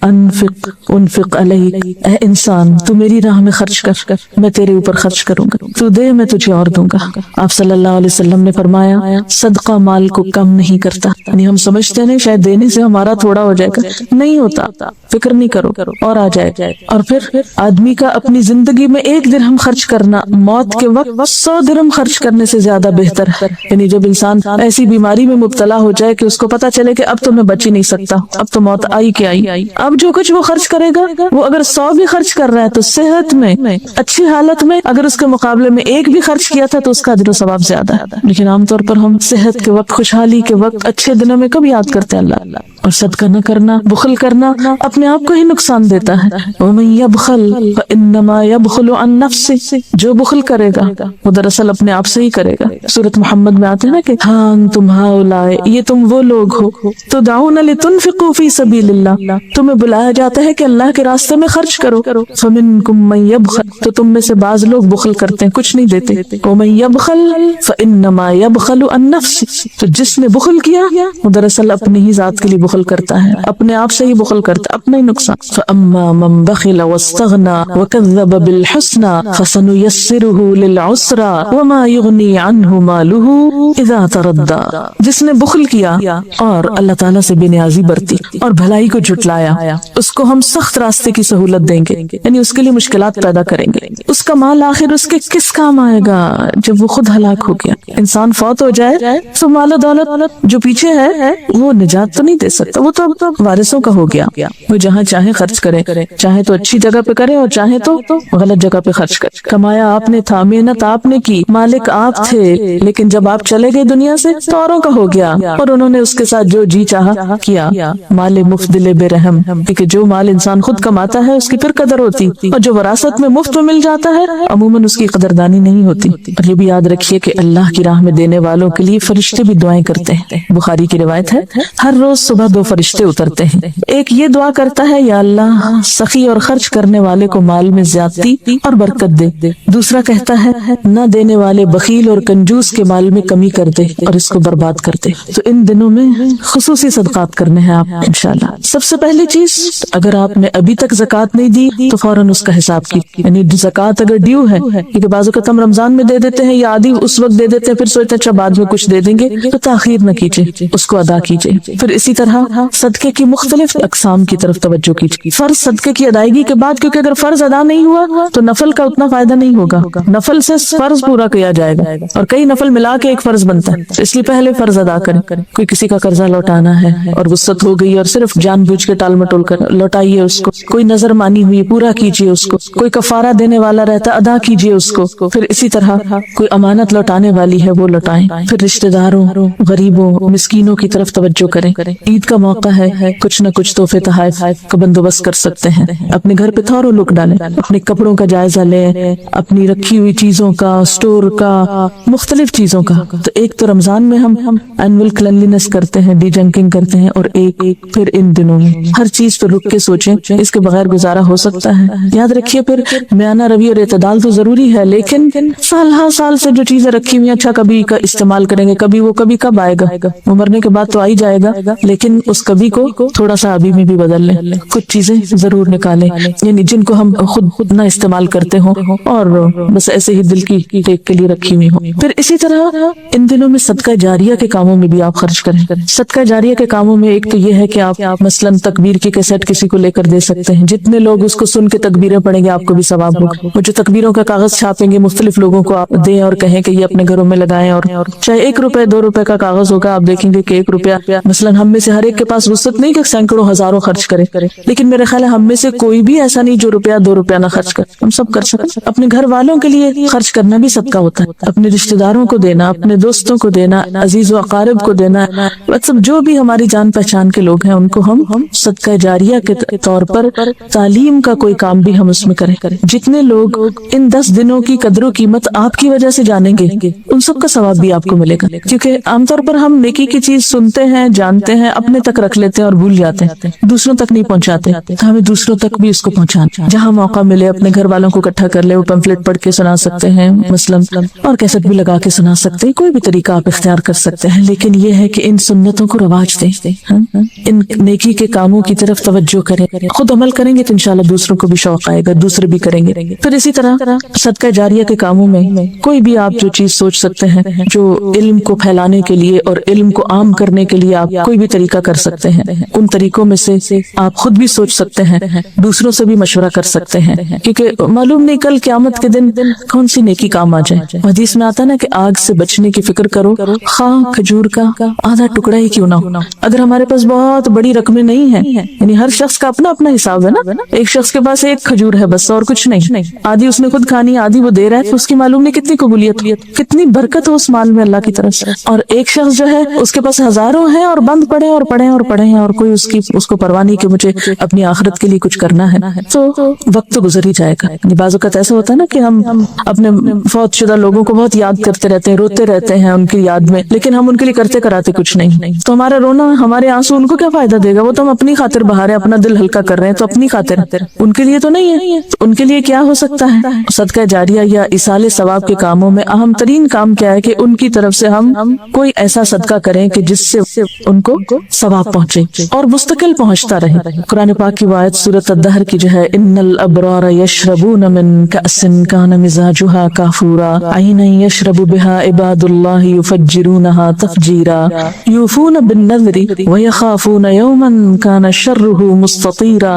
انفق علیک, اے انسان تو میری راہ میں خرچ کر, میں تیرے اوپر خرچ کروں گا, تو دے میں تجھے اور دوں گا. آپ صلی اللہ علیہ وسلم نے فرمایا, صدقہ مال کو کم نہیں کرتا. یعنی ہم سمجھتے ہیں شاید دینے سے ہمارا تھوڑا ہو جائے گا, نہیں ہوتا, فکر نہیں کرو اور آ جائے. اور پھر آدمی کا اپنی زندگی میں 1 درہم خرچ کرنا موت کے وقت 100 درہم خرچ کرنے سے زیادہ بہتر ہے. یعنی جب انسان ایسی بیماری میں مبتلا ہو جائے کہ اس کو پتا چلے کہ اب تو میں بچ ہی نہیں سکتا, اب تو موت آئی کہ آئی, اب جو کچھ وہ خرچ کرے گا, وہ اگر 100 بھی خرچ کر رہا ہے تو صحت میں, اچھی حالت میں, اگر اس کے مقابلے میں 1 بھی خرچ کیا تھا تو اس کا اجر و ثواب زیادہ ہے. لیکن عام طور پر ہم صحت کے وقت, خوشحالی کے وقت, اچھے دنوں میں کب یاد کرتے ہیں اللہ. اور صدقہ نہ کرنا, بخل کرنا اپنے آپ کو ہی نقصان دیتا ہے. وَمَن يَبْخَلْ فَإِنَّمَا يَبْخَلُ عَن نَفْسِهِ, جو بخل کرے گا وہ دراصل اپنے آپ سے ہی کرے گا. سورۃ محمد میں آتے ہیں نا کہ ہاں تم ہؤلاء, یہ تم وہ لوگ ہو, تدعون لتنفقوا فی سبیل اللہ, تمہیں بلایا جاتا ہے کہ اللہ کے راستے میں خرچ کرو. فمنکم من یبخل, تو تم میں سے بعض لوگ بخل کرتے ہیں, کچھ نہیں دیتے. ومن یبخل فانما یبخل عن نفسه, تو جس نے بخل کیا وہ دراصل اپنی ہی ذات کے لیے بخل کرتا ہے, اپنے آپ سے ہی بخل کرتا ہے, اپنا ہی نقصان. فاما من بخل واستغنى وكذب بالحسنى فسنيسره للعسرى وما يغني عنه ماله اذا تردى, جس نے بخل کیا اور اللہ تعالیٰ سے بے نیازی برتی اور بھلائی کو جھٹلایا, اس کو ہم سخت راستے کی سہولت دیں گے, یعنی اس کے لیے مشکلات پیدا کریں گے. اس کا مال آخر اس کے کس کام آئے گا جب وہ خود ہلاک ہو گیا. انسان فوت ہو جائے تو مال و دولت جو پیچھے ہے وہ نجات تو نہیں دے سکتا, وہ تو وارثوں کا ہو گیا. وہ جہاں چاہے خرچ کرے, چاہے تو اچھی جگہ پہ کرے اور چاہے تو غلط جگہ پہ خرچ کرے. کمایا آپ نے تھا, محنت آپ نے کی, مالک آپ تھے, لیکن جب آپ چلے گئے دنیا سے تو اوروں کا ہو گیا اور انہوں نے اس کے ساتھ جو جی چاہا کیا. مال مفت دل بے رحم, کیونکہ جو مال انسان خود کماتا ہے اس کی پھر قدر ہوتی, اور جو وراثت میں مفت میں مل جاتا ہے عموماً اس کی قدردانی نہیں ہوتی. اور یہ بھی یاد رکھیے کہ اللہ کی راہ میں دینے والوں کے لیے فرشتے بھی دعائیں کرتے ہیں. بخاری کی روایت ہے, ہر روز صبح 2 فرشتے اترتے ہیں. ایک یہ دعا کرتا ہے, یا اللہ اللہ سخی اور خرچ کرنے والے کو مال میں زیادتی اور برکت دے. دوسرا کہتا ہے نہ دینے والے بخیل اور کنجوس کے مال میں کمی کر دے اور اس کو برباد کر دے. تو ان دنوں میں خصوصی صدقات کرنے ہیں آپ انشاءاللہ. سب سے پہلی چیز، اگر آپ نے ابھی تک زکوٰۃ نہیں دی تو فوراً اس کا حساب کی، یعنی زکوٰۃ اگر ڈیو ہے، کیونکہ بعض اوقات ہم رمضان میں دے دیتے ہیں یا آدھی اس وقت دے دیتے ہیں، پھر سوچتے ہیں اچھا بعد میں کچھ دے دیں گے، تو تاخیر نہ کیجیے، اس کو ادا کیجیے. پھر اسی طرح صدقے کی مختلف اقسام کی طرف توجہ کیجیے. فرض صدقے کی ادائیگی کے بعد، کیونکہ اگر فرض ادا نہیں ہوا تو نفل کا اتنا فائدہ نہیں ہوگا، نفل سے فرض پورا کیا جائے گا اور کئی نفل ملا کے ایک فرض بنتا ہے، اس لیے پہلے فرض ادا کریں. کوئی کسی کا قرضہ لوٹانا ہے اور وسعت ہو گئی اور صرف جان بوجھ کے ٹال مٹول کر لوٹائیے اس کو. کوئی نظر مانی ہوئی پورا کیجیے اس کو. کوئی کفارہ دینے والا رہتا ادا کیجیے اس کو. پھر اسی طرح کوئی امانت لوٹانے والی ہے وہ لوٹائیں. پھر رشتہ داروں، غریبوں، مسکینوں کی طرف توجہ کریں. عید کا موقع ہے، کچھ نہ کچھ تحفے تحائف کا بندوبست کر سکتے ہیں. اپنے گھر پہ تھوڑا لک ڈالیں، اپنے کپڑوں کا جائزہ لیں، اپنی رکھی ہوئی چیزوں کا، اسٹور کا، مختلف چیزوں کا. تو ایک تو رمضان میں ہم اینول کلینلینس کرتے ہیں، ڈی جنکنگ کرتے ہیں، اور ایک پھر ان دنوں میں ہر چیز پہ رک کے سوچیں اس کے بغیر گزارا ہو سکتا ہے. یاد رکھیے پھر میانہ روی اور اعتدال تو ضروری ہے، لیکن سال ہر سال سے جو چیزیں رکھی ہوئی ہیں، اچھا کبھی کا استعمال کریں گے، کبھی وہ کبھی کب آئے گا، وہ مرنے کے بعد تو آ ہی جائے گا، لیکن اس کبھی کو تھوڑا سا ابھی میں بھی بدل لیں. کچھ چیزیں ضرور نکالیں، یعنی جن کو ہم خود نہ استعمال کرتے ہوں اور بس ایسے ہی دل کی ٹیک کے لیے رکھی ہوئی ہوں. پھر اسی طرح ان دنوں میں صدقہ جاریہ کے کاموں میں بھی آپ خرچ کریں. صدقہ جاریہ کے کاموں میں ایک تو یہ ہے کہ آپ مثلاً تکبیر کی کیسٹ کسی کو لے کر دے سکتے ہیں. جتنے لوگ اس کو سن کے تکبیریں پڑھیں گے آپ کو بھی ثواب ہوگا. وہ جو تکبیروں کا کاغذ چھاپیں گے مختلف لوگوں کو آپ دیں اور کہیں کہ یہ اپنے گھروں میں لگائیں، اور چاہے 1 روپے 2 روپے کا کاغذ ہوگا، آپ دیکھیں گے کہ 1 روپیہ مثلاً ہم میں سے ہر ایک کے پاس وسعت نہیں کہ سینکڑوں ہزاروں خرچ کرے، لیکن میرے خیال ہے ہم میں سے کوئی بھی ایسا نہیں جو روپیہ 2 روپیہ نہ خرچ کرے. ہم سب کر سکیں. اپنے گھر والوں کے لیے خرچ کرنا بھی صدقہ ہوتا ہے. اپنے رشتہ داروں کو دینا، اپنے دوستوں کو دینا، عزیز و اقارب کو دینا، مطلب جو بھی ہماری جان پہچان کے لوگ ہیں ان کو ہم صدقہ جاریہ کے طور پر تعلیم کا کوئی کام بھی ہم اس میں کریں. جتنے لوگ ان 10 دنوں کی قدر و قیمت آپ کی وجہ سے جانیں گے ان سب کا ثواب بھی آپ کو ملے گا. کیونکہ عام طور پر ہم نیکی کی چیز سنتے ہیں، جانتے ہیں، اپنے تک رکھ لیتے ہیں اور بھول جاتے ہیں، دوسروں تک نہیں پہنچاتے. ہمیں دوسروں تک بھی اس کو پہنچانا. جہاں موقع ملے اپنے گھر والوں کو اکٹھا کر لے، وہ پمفلٹ پڑھ کے سنا سکتے ہیں مثلاً، اور کیسٹ بھی لگا کے سنا سکتے ہیں. کوئی بھی طریقہ آپ اختیار کر سکتے ہیں، لیکن یہ ہے کہ ان سنتوں کو رواج دیں، ان نیکی کے کاموں کی طرف توجہ کریں. خود عمل کریں گے تو انشاءاللہ دوسروں کو بھی شوق آئے گا، دوسرے بھی کریں گے. پھر اسی طرح صدقہ جاریہ کے کاموں میں کوئی بھی آپ جو چیز سوچ سکتے ہیں جو علم کو پھیلانے کے لیے اور علم کو عام کرنے کے لیے آپ کوئی بھی طریقہ کر سکتے ہیں. ان طریقوں میں سے آپ خود بھی سوچ سکتے ہیں، دوسروں سے بھی مشورہ کر سکتے ہیں، کیونکہ معلوم نہیں کل قیامت کے دن کون سی نیکی کام آ جائے. حدیث میں آتا نا کہ آگ سے بچنے کی فکر کرو، خواہ کھجور کا آدھا ٹکڑا ہی کیوں نہ ہو. اگر ہمارے پاس بہت بڑی رقمیں نہیں ہیں، یعنی ہر شخص کا اپنا اپنا حساب ہے نا، ایک شخص کے پاس 1 کھجور ہے بس اور کچھ نہیں، آدھی اس نے خود کھانی، آدھی وہ دے رہا ہے، تو اس کی معلوم نہیں کتنی قبولیت، کتنی برکت ہو اس مال میں اللہ کی طرف سے. اور ایک شخص جو ہے اس کے پاس ہزاروں ہیں اور بند پڑے اور پڑے اور پڑے ہیں، اور کوئی اس کو پرواہ نہیں کہ مجھے اپنی آخرت کے لیے کچھ کرنا ہے. تو وقت تو گزر ہی جائے گا. بعض اوقات ایسا ہوتا ہے نا کہ ہم اپنے فوت شدہ لوگوں کو بہت یاد کرتے رہتے ہیں، روتے رہتے ہیں ان کی یاد میں، لیکن ہم ان کے لیے کرتے کراتے کچھ نہیں. تو ہمارا رونا، ہمارے آنسو ان کو کیا فائدہ دے گا؟ وہ تو ہم اپنی خاطر بہا رہے ہیں، اپنا دل ہلکا کر رہے ہیں، تو اپنی خاطر، ان کے لیے تو نہیں ہے. تو ان کے لیے کیا ہو سکتا ہے؟ صدقہ جاریہ یا ایصال ثواب کے کاموں میں اہم ترین کام کیا ہے کہ ان کی طرف سے ہم کوئی ایسا صدقہ کریں کہ جس سے ان کو ثواب پہنچے اور مستقل پہنچتا رہے. قرآن پاک کی آیت سورۃ الدہر کی جو ہے، ان الابرار یشربون من کأس کان مزاجها کافورا عینا یشرب بها عباد اللہ یفجرونها تفجیرا یوفون بالنذر ویخافون یوما کان شره مستطیرا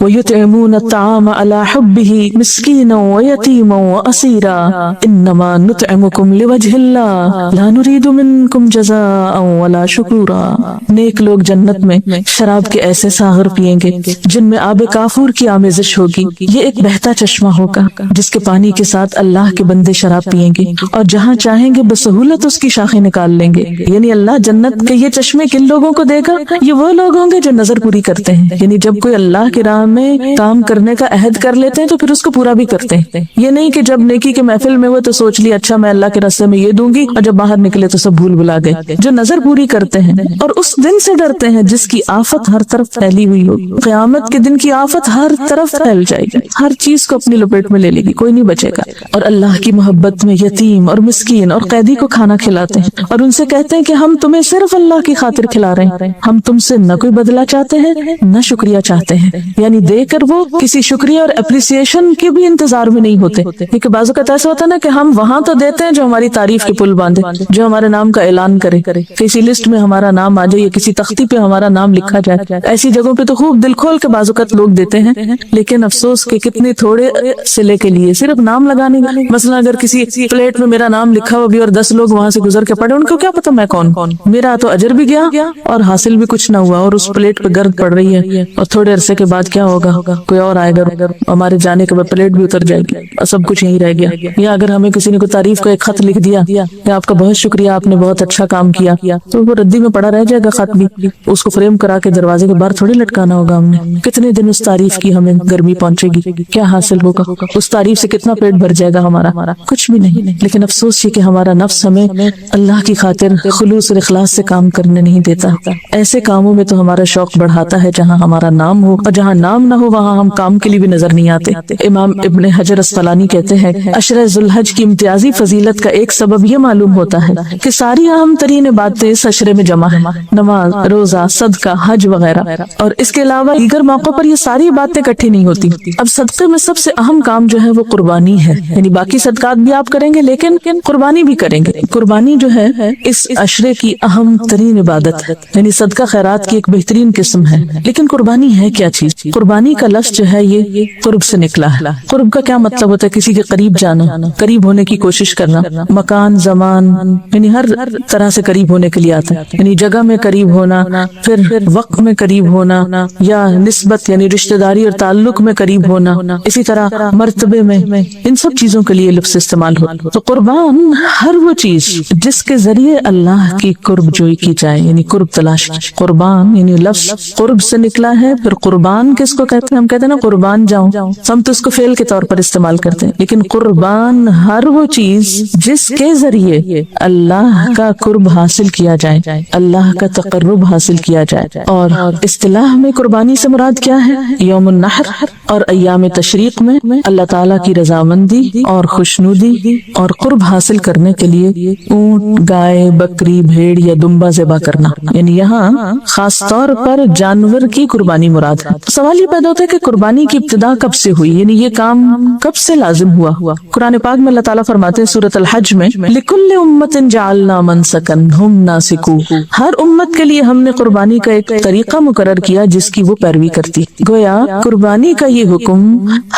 ویطعمون الطعام على حبه مسکینا ویتیما واسیرا انما نطعمکم لوجه اللہ لا نرید منکم جزاء ولا شکورا. نیک لوگ جنت میں شراب کے ایسے ساغر پیئیں گے جن میں آب کافور کی آمیزش ہوگی. یہ ایک بہتا چشمہ ہوگا جس کے پانی کے ساتھ اللہ کے بندے شراب پیئیں گے اور جہاں چاہیں گے بسہولت اس کی شاخیں نکال لیں گے. یعنی اللہ جنت کے یہ چشمے کن لوگوں کو دے گا؟ یہ وہ لوگ ہوں گے جو نظر پوری کرتے ہیں. یعنی جب کوئی اللہ کی راہ میں کام کرنے کا عہد کر لیتے ہیں تو پھر اس کو پورا بھی کرتے ہیں. یہ نہیں کہ جب نیکی کے محفل میں وہ تو سوچ لی اچھا میں اللہ کے راستے میں یہ دوں گی اور جب باہر نکلے تو سب بھول بھلا گئے. جو نظر پوری کرتے ہیں اور اس دن سے ڈرتے ہیں جس کی آفت ہر طرف پھیلی ہوئی ہوگی. قیامت قیامت کے دن کی آفت ہر طرف پھیل جائے گی، ہر چیز کو اپنی لپیٹ میں لے لے گی، کوئی نہیں بچے گا۔ اور اللہ کی محبت میں یتیم اور مسکین اور قیدی کو کھانا کھلاتے ہیں اور ان سے کہتے ہیں کہ ہم تمہیں صرف اللہ کی خاطر کھلا رہے ہیں، ہم تم سے نہ کوئی بدلہ چاہتے ہیں نہ شکریہ چاہتے ہیں۔ یعنی دے کر وہ کسی شکریہ اور اپریسیشن کے بھی انتظار میں نہیں ہوتے، کیونکہ بعض اوقات ایسا ہوتا ہے نا کہ ہم وہاں تو دیتے ہیں جو ہماری تعریف کے پل باندھے، جو ہمارے نام کا اعلان کرے، کسی لسٹ میں ہمارا نام آ جائے یا کسی تختی پہ ہمارا نام لکھا جائے، ایسی جگہوں پہ تو خوب دل کھول کے بعض اوقات لوگ دیتے ہیں، لیکن افسوس کہ کتنے تھوڑے صلے کے لیے صرف نام لگانے کا۔ مثلا اگر کسی پلیٹ میں میرا نام لکھا ہوا بھی اور 10 لوگ وہاں سے گزر کے پڑے، ان کو کیا پتا میں کون، میرا تو اجر بھی گیا اور حاصل بھی کچھ نہ ہوا، اور اس پلیٹ پہ گرد پڑ رہی ہے، اور تھوڑے عرصے کے بعد کیا ہوگا، کوئی اور آئے گا، ہمارے جانے کے بعد پلیٹ بھی اتر جائے گی اور سب کچھ یہیں رہ گیا۔ یا اگر ہمیں کسی نے کوئی تعریف کا ایک خط لکھ دیا کہ آپ کا بہت شکریہ، آپ نے بہت اچھا کام کیا، تو وہ ردی میں پڑا رہ جائے گا خط بھی، اس کو فریم کرا کے دروازے کے باہر تھوڑی لٹکانا ہوگا ہم نے۔ کتنے دن اس تعریف کی ہمیں گرمی پہنچے گی، کیا حاصل ہوگا، اس تعریف سے کتنا پیٹ بھر جائے گا ہمارا، کچھ بھی نہیں۔ لیکن افسوس یہ کہ ہمارا نفس ہمیں اللہ کی خاطر خلوص اور اخلاص سے کام کرنے نہیں دیتا۔ ایسے کاموں میں تو ہمارا شوق بڑھاتا ہے جہاں ہمارا نام ہو، اور جہاں نام نہ ہو وہاں ہم کام کے لیے بھی نظر نہیں آتے۔ امام ابن حجر اسقلانی کہتے ہیں عشرہ ذو الحج کی امتیازی فضیلت کا ایک سبب یہ معلوم ہوتا ہے کہ ساری اہم ترین باتیں اس عشرے میں جمع ہیں، نماز، روزہ، صدقہ، حج وغیرہ، اور اس کے علاوہ دیگر موقعوں پر یہ ساری باتیں اکٹھی نہیں ہوتی۔ اب صدقے میں سب سے اہم کام جو ہے وہ قربانی ہے، یعنی باقی صدقات بھی آپ کریں گے لیکن قربانی بھی کریں گے۔ قربانی جو ہے اس عشرے کی اہم ترین عبادت ہے، یعنی صدقہ خیرات کی ایک بہترین قسم ہے۔ لیکن قربانی ہے کیا چیز؟ قربانی کا لفظ جو ہے یہ قرب سے نکلا ہے۔ قرب کا کیا مطلب ہوتا ہے؟ کسی کے قریب جانا، قریب ہونے کی کوشش کرنا، مکان، زمان، یعنی ہر طرح سے قریب ہونے کے لیے آتا ہے، یعنی جگہ میں قریب ہونا، پھر وقت میں قریب ہونا، یا نسبت یعنی رشتہ داری اور تعلق میں قریب ہونا، اسی طرح مرتبے میں، ان سب چیزوں کے لیے لفظ استعمال ہو۔ تو قربان ہر وہ چیز جس کے ذریعے اللہ کی قرب جوئی کی جائے، یعنی قرب تلاش کی۔ قربان یعنی لفظ قرب سے نکلا ہے۔ پھر قربان کس کو کہتے ہیں؟ ہم کہتے ہیں نا قربان جاؤں، ہم تو اس کو فعل کے طور پر استعمال کرتے ہیں، لیکن قربان ہر وہ چیز جس کے ذریعے اللہ کا قرب حاصل کیا جائے، اللہ کا تقرب حاصل کیا جائے۔ اور اصطلاح میں قربانی سے مراد کیا ہے؟ یوم النحر اور ایام تشریق میں اللہ تعالیٰ کی رضامندی اور خوشنودی اور قرب حاصل کرنے کے لیے اونٹ، گائے، بکری، بھیڑ یا دمبا ذبح کرنا، یعنی یہاں خاص طور پر جانور کی قربانی مراد ہے۔ تو سوال یہ پیدا ہوتا ہے کہ قربانی کی ابتدا کب سے ہوئی، یعنی یہ کام کب سے لازم ہوا؟ قرآن پاک میں اللہ تعالیٰ فرماتے ہیں سورۃ الحج میں لِكُلِّ أُمَّةٍ جَعَلْنَا مَنسَكًا هُمْ نَاسِكُوهُ، ہر امت کے لیے ہم نے قربانی کا ایک طریقہ مقرر کیا جس کی وہ پیروی کرتی۔ گویا قربانی کا یہ حکم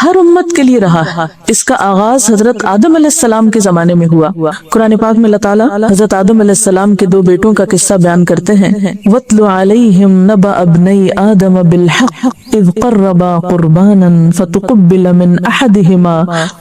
ہر امت کے لیے رہا ہے۔ اس کا آغاز حضرت آدم علیہ السلام کے زمانے میں ہوا۔ قرآن پاک میں اللہ تعالیٰ حضرت آدم علیہ السلام کے 2 بیٹوں کا قصہ بیان کرتے ہیں، وَاتْلُ عَلَيْهِمْ نَبَأَ ابْنَيْ آدَمَ بِالْحَقِّ إِذْ قَرَّبَا قُرْبَانًا فَتُقُبِّلَ مِنْ أَحَدِهِمَا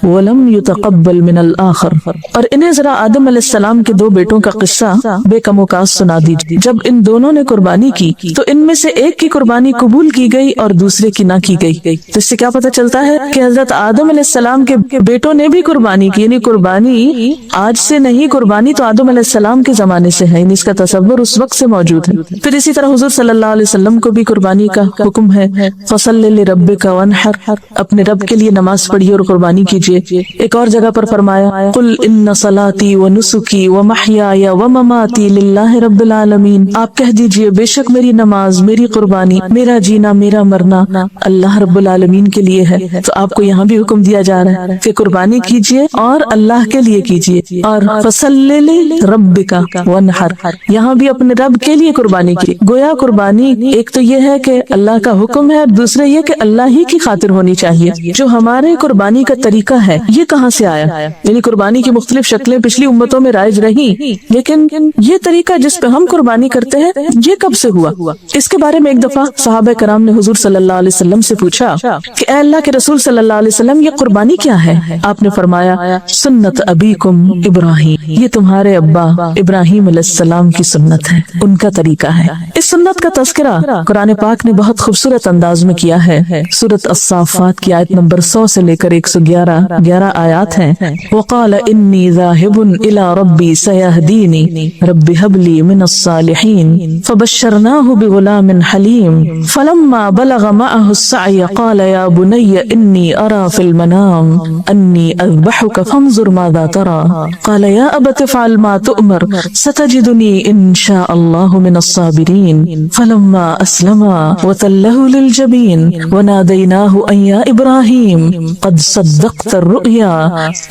وَلَمْ يُتَقَبَّلْ مِنَ الْآخَرِ۔ اور انہیں ذرا آدم علیہ السلام کے 2 بیٹوں کا قصہ بے کم و کاس سنا دیجیے۔ جب ان دونوں نے قربانی کی تو ان میں سے ایک کی قربانی قبول کی گئی اور دوسرے کی نہ کی گئی۔ تو اس سے کیا پتہ چلتا ہے کہ حضرت آدم علیہ السلام کے بیٹوں نے بھی قربانی کی، یعنی قربانی آج سے نہیں، قربانی تو آدم علیہ السلام کے زمانے سے ہے، یعنی اس کا تصور اس وقت سے موجود ہے۔ پھر اسی طرح حضور صلی اللہ علیہ وسلم کو بھی قربانی کا حکم ہے، فَصَلِّ لِرَبِّكَ وَانْحَرْ، اپنے رب کے لیے نماز پڑھیے اور قربانی کیجیے۔ ایک اور جگہ پر فرمایا قُلْ إِنَّ صَلَاتِي وَنُسُكِي وَمَحْيَايَ وَمَمَاتِي لِلَّهِ رَبِّ الْعَالَمِينَ، آپ کہہ دیجئے بے شک میری نماز، میری قربانی، میرا جینا، میرا مرنا اللہ رب العالمین کے لیے ہے۔ تو آپ کو یہاں بھی حکم دیا جا رہا ہے کہ قربانی کیجیے اور اللہ کے لیے کیجیے، اور فَصَلِّ لِرَبِّكَ وَانْحَرْ، یہاں بھی اپنے رب کے لیے قربانی کی۔ گویا قربانی ایک تو یہ ہے کہ اللہ کا حکم ہے، اور دوسرا یہ کہ اللہ ہی کی خاطر ہونی چاہیے۔ جو ہمارے قربانی کا طریقہ ہے یہ کہاں سے آیا؟ یعنی قربانی کی مختلف شکلیں پچھلی امتوں میں رائج رہی، لیکن یہ طریقہ جس پہ ہم قربانی کرتے ہیں یہ کب سے ہوا؟ اس کے بارے میں ایک دفعہ صحابہ کرام نے حضور صلی اللہ علیہ وسلم سے پوچھا کہ اے اللہ کے رسول صلی اللہ علیہ وسلم یہ قربانی کیا ہے؟ آپ نے فرمایا سنت ابیکم ابراہیم، یہ تمہارے ابا ابراہیم علیہ السلام کی سنت ہے، ان کا طریقہ ہے۔ اس سنت کا تذکرہ قرآن پاک نے بہت خوبصورت انداز میں کیا ہے۔ سورۃ الصافات کی آیت نمبر 100 سے لے کر 111 آیات ہیں۔ وقال انی ذاہب الی ربی سیہدینی رب ھب لی من الصالحین فبشرناہ بغلام حلیم فلما فلما بلغ معه السعي قال يا بني إني أرى في المنام أني أذبحك فانظر ماذا ترى قال يا أبت افعل ما تؤمر ستجدني إن شاء الله من الصابرين فلما أسلما وتله للجبين وناديناه أن يا إبراهيم قد صدقت الرؤيا